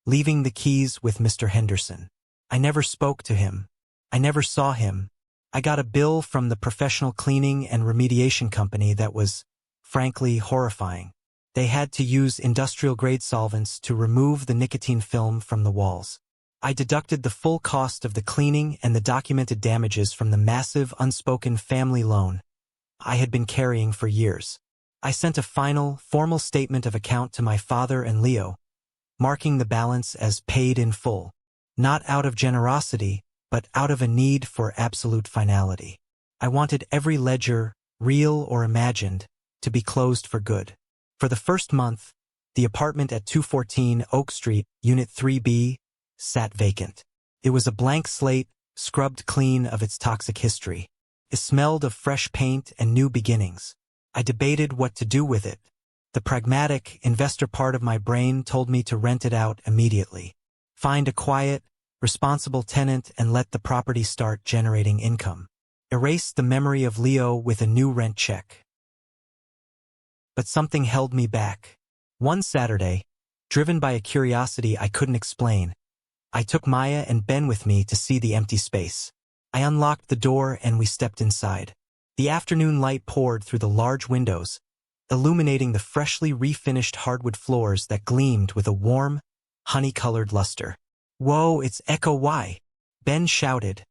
leaving the keys with Mr. Henderson. I never spoke to him. I never saw him. I got a bill from the professional cleaning and remediation company that was, frankly, horrifying. They had to use industrial-grade solvents to remove the nicotine film from the walls. I deducted the full cost of the cleaning and the documented damages from the massive, unspoken family loan I had been carrying for years. I sent a final, formal statement of account to my father and Leo, marking the balance as paid in full, not out of generosity, but out of a need for absolute finality. I wanted every ledger, real or imagined, to be closed for good. For the first month, the apartment at 214 Oak Street, Unit 3B, sat vacant. It was a blank slate, scrubbed clean of its toxic history. It smelled of fresh paint and new beginnings. I debated what to do with it. The pragmatic, investor part of my brain told me to rent it out immediately. Find a quiet, responsible tenant and let the property start generating income. Erase the memory of Leo with a new rent check. But something held me back. One Saturday, driven by a curiosity I couldn't explain, I took Maya and Ben with me to see the empty space. I unlocked the door and we stepped inside. The afternoon light poured through the large windows, illuminating the freshly refinished hardwood floors that gleamed with a warm, honey-colored luster. "Whoa, it's Echo Y!" Ben shouted,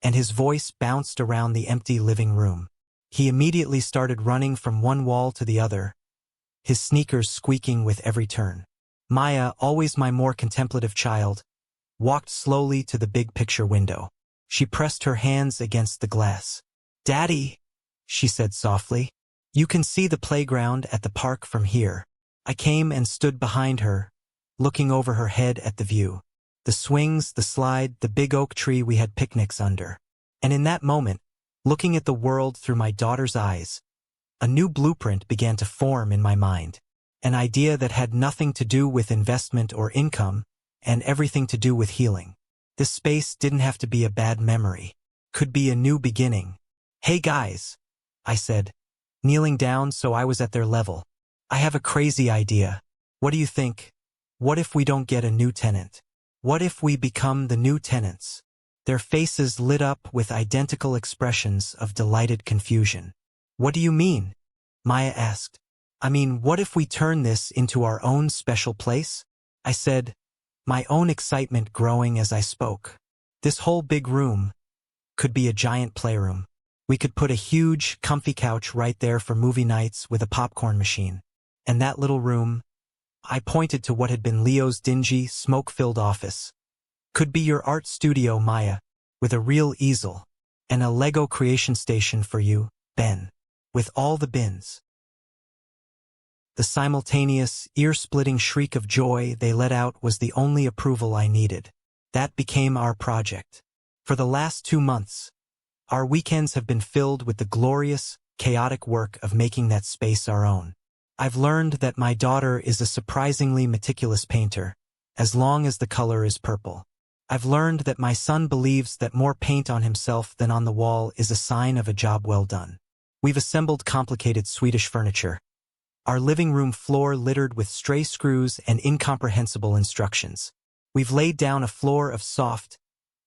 and his voice bounced around the empty living room. He immediately started running from one wall to the other, his sneakers squeaking with every turn. Maya, always my more contemplative child, walked slowly to the big-picture window. She pressed her hands against the glass. "Daddy," she said softly, "you can see the playground at the park from here." I came and stood behind her, looking over her head at the view. The swings, the slide, the big oak tree we had picnics under. And in that moment, looking at the world through my daughter's eyes, a new blueprint began to form in my mind. An idea that had nothing to do with investment or income, and everything to do with healing. This space didn't have to be a bad memory. Could be a new beginning. "Hey guys," I said, kneeling down so I was at their level. "I have a crazy idea. What do you think? What if we don't get a new tenant? What if we become the new tenants?" Their faces lit up with identical expressions of delighted confusion. "What do you mean?" Maya asked. "I mean, what if we turn this into our own special place?" I said, my own excitement growing as I spoke. "This whole big room could be a giant playroom. We could put a huge, comfy couch right there for movie nights with a popcorn machine. And that little room," I pointed to what had been Leo's dingy, smoke-filled office, "could be your art studio, Maya, with a real easel, and a Lego creation station for you, Ben, with all the bins." The simultaneous, ear-splitting shriek of joy they let out was the only approval I needed. That became our project. For the last 2 months, our weekends have been filled with the glorious, chaotic work of making that space our own. I've learned that my daughter is a surprisingly meticulous painter, as long as the color is purple. I've learned that my son believes that more paint on himself than on the wall is a sign of a job well done. We've assembled complicated Swedish furniture, our living room floor littered with stray screws and incomprehensible instructions. We've laid down a floor of soft,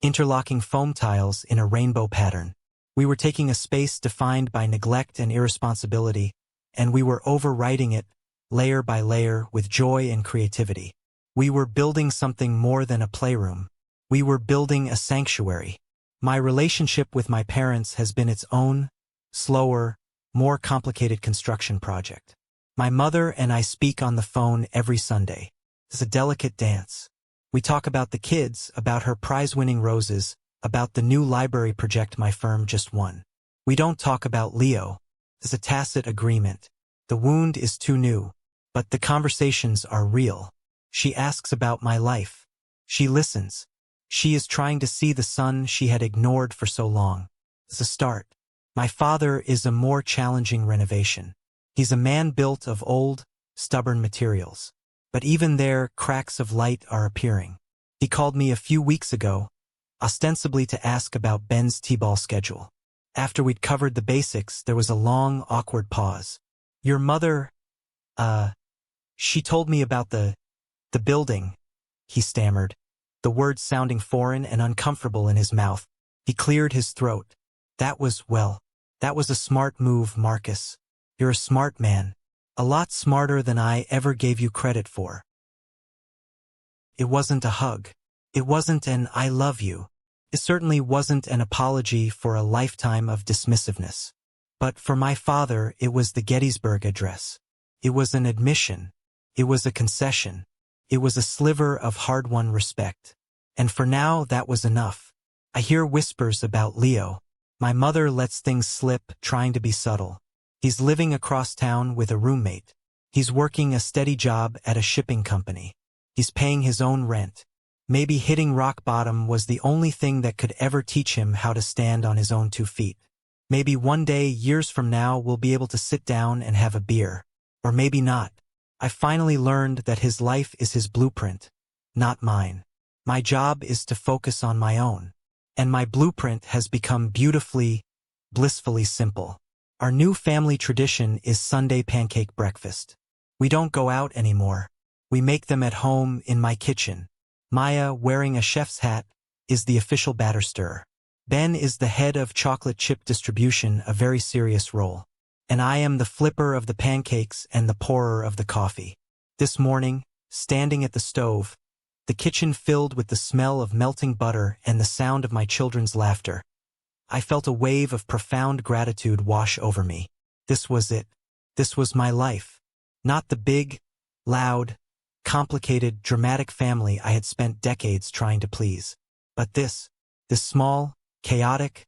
interlocking foam tiles in a rainbow pattern. We were taking a space defined by neglect and irresponsibility, and we were overwriting it, layer by layer, with joy and creativity. We were building something more than a playroom. We were building a sanctuary. My relationship with my parents has been its own, slower, more complicated construction project. My mother and I speak on the phone every Sunday. It's a delicate dance. We talk about the kids, about her prize-winning roses, about the new library project my firm just won. We don't talk about Leo. There's a tacit agreement. The wound is too new, but the conversations are real. She asks about my life. She listens. She is trying to see the son she had ignored for so long. It's a start. My father is a more challenging renovation. He's a man built of old, stubborn materials. But even there, cracks of light are appearing. He called me a few weeks ago, ostensibly to ask about Ben's t-ball schedule. After we'd covered the basics, there was a long, awkward pause. Your mother, she told me about the building, he stammered, the words sounding foreign and uncomfortable in his mouth. He cleared his throat. That was a smart move, Marcus. You're a smart man. A lot smarter than I ever gave you credit for. It wasn't a hug. It wasn't an I love you. It certainly wasn't an apology for a lifetime of dismissiveness. But for my father, it was the Gettysburg Address. It was an admission. It was a concession. It was a sliver of hard-won respect. And for now, that was enough. I hear whispers about Leo. My mother lets things slip, trying to be subtle. He's living across town with a roommate. He's working a steady job at a shipping company. He's paying his own rent. Maybe hitting rock bottom was the only thing that could ever teach him how to stand on his own 2 feet. Maybe one day, years from now, we'll be able to sit down and have a beer. Or maybe not. I finally learned that his life is his blueprint, not mine. My job is to focus on my own. And my blueprint has become beautifully, blissfully simple. Our new family tradition is Sunday pancake breakfast. We don't go out anymore. We make them at home in my kitchen. Maya, wearing a chef's hat, is the official batter stirrer. Ben is the head of chocolate chip distribution, a very serious role. And I am the flipper of the pancakes and the pourer of the coffee. This morning, standing at the stove, the kitchen filled with the smell of melting butter and the sound of my children's laughter, I felt a wave of profound gratitude wash over me. This was it. This was my life. Not the big, loud, complicated, dramatic family I had spent decades trying to please. But this small, chaotic,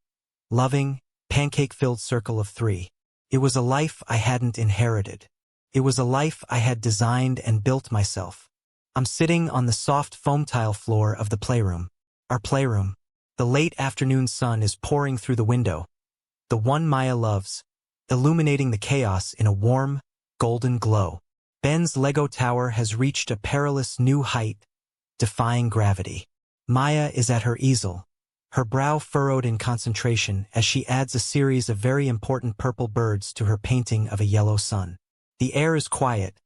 loving, pancake-filled circle of 3. It was a life I hadn't inherited. It was a life I had designed and built myself. I'm sitting on the soft foam tile floor of the playroom. Our playroom. The late afternoon sun is pouring through the window, the one Maya loves, illuminating the chaos in a warm, golden glow. Ben's Lego tower has reached a perilous new height, defying gravity. Maya is at her easel, her brow furrowed in concentration as she adds a series of very important purple birds to her painting of a yellow sun. The air is quiet,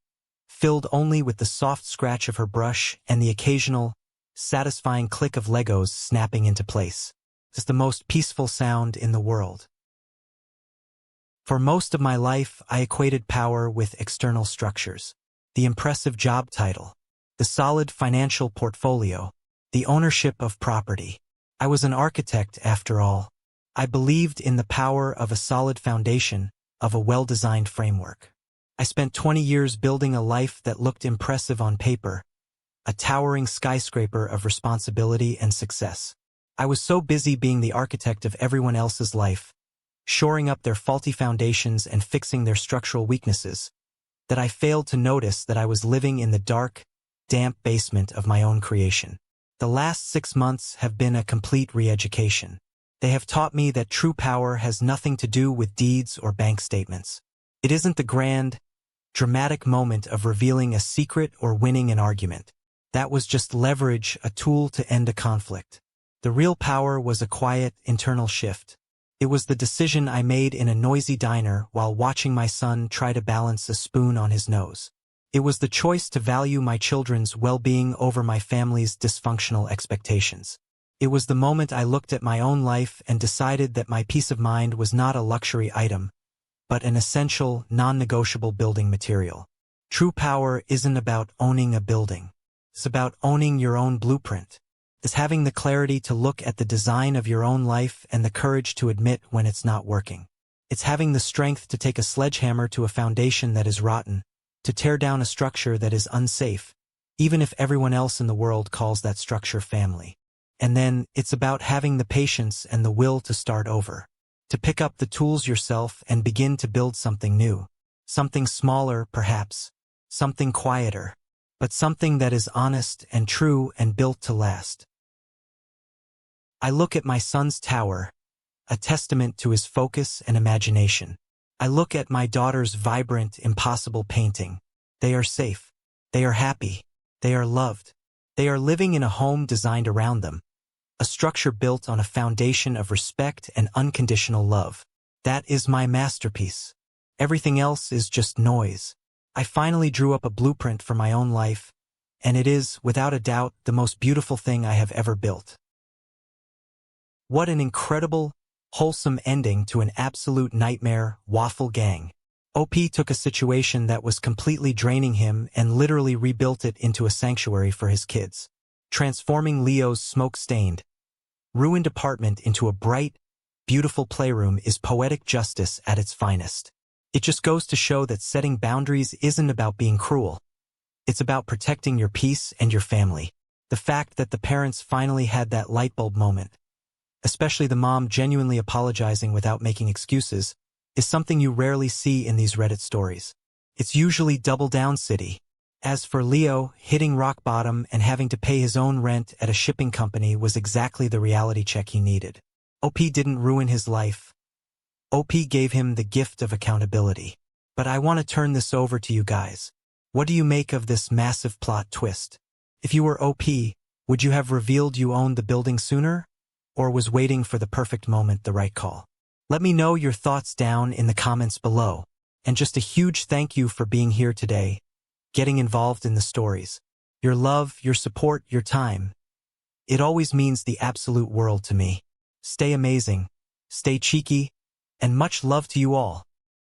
filled only with the soft scratch of her brush and the occasional, satisfying click of Legos snapping into place. It's the most peaceful sound in the world. For most of my life, I equated power with external structures. The impressive job title, the solid financial portfolio, the ownership of property. I was an architect, after all. I believed in the power of a solid foundation, of a well-designed framework. I spent 20 years building a life that looked impressive on paper, a towering skyscraper of responsibility and success. I was so busy being the architect of everyone else's life, shoring up their faulty foundations and fixing their structural weaknesses, that I failed to notice that I was living in the dark, damp basement of my own creation. The last 6 months have been a complete re-education. They have taught me that true power has nothing to do with deeds or bank statements. It isn't the grand, dramatic moment of revealing a secret or winning an argument. That was just leverage, a tool to end a conflict. The real power was a quiet, internal shift. It was the decision I made in a noisy diner while watching my son try to balance a spoon on his nose. It was the choice to value my children's well-being over my family's dysfunctional expectations. It was the moment I looked at my own life and decided that my peace of mind was not a luxury item, but an essential, non-negotiable building material. True power isn't about owning a building. It's about owning your own blueprint. It's having the clarity to look at the design of your own life and the courage to admit when it's not working. It's having the strength to take a sledgehammer to a foundation that is rotten, to tear down a structure that is unsafe, even if everyone else in the world calls that structure family. And then, it's about having the patience and the will to start over, to pick up the tools yourself and begin to build something new. Something smaller, perhaps. Something quieter. But something that is honest and true and built to last. I look at my son's tower, a testament to his focus and imagination. I look at my daughter's vibrant, impossible painting. They are safe. They are happy. They are loved. They are living in a home designed around them, a structure built on a foundation of respect and unconditional love. That is my masterpiece. Everything else is just noise. I finally drew up a blueprint for my own life, and it is, without a doubt, the most beautiful thing I have ever built. What an incredible, wholesome ending to an absolute nightmare, Waffle Gang. OP took a situation that was completely draining him and literally rebuilt it into a sanctuary for his kids, transforming Leo's smoke-stained, ruined apartment into a bright, beautiful playroom is poetic justice at its finest. It just goes to show that setting boundaries isn't about being cruel. It's about protecting your peace and your family. The fact that the parents finally had that light bulb moment, especially the mom genuinely apologizing without making excuses, is something you rarely see in these Reddit stories. It's usually double down city. As for Leo, hitting rock bottom and having to pay his own rent at a shipping company was exactly the reality check he needed. OP didn't ruin his life. OP gave him the gift of accountability. But I want to turn this over to you guys. What do you make of this massive plot twist? If you were OP, would you have revealed you owned the building sooner? Or was waiting for the perfect moment the right call? Let me know your thoughts down in the comments below. And just a huge thank you for being here today, getting involved in the stories. Your love, your support, your time. It always means the absolute world to me. Stay amazing, stay cheeky, and much love to you all.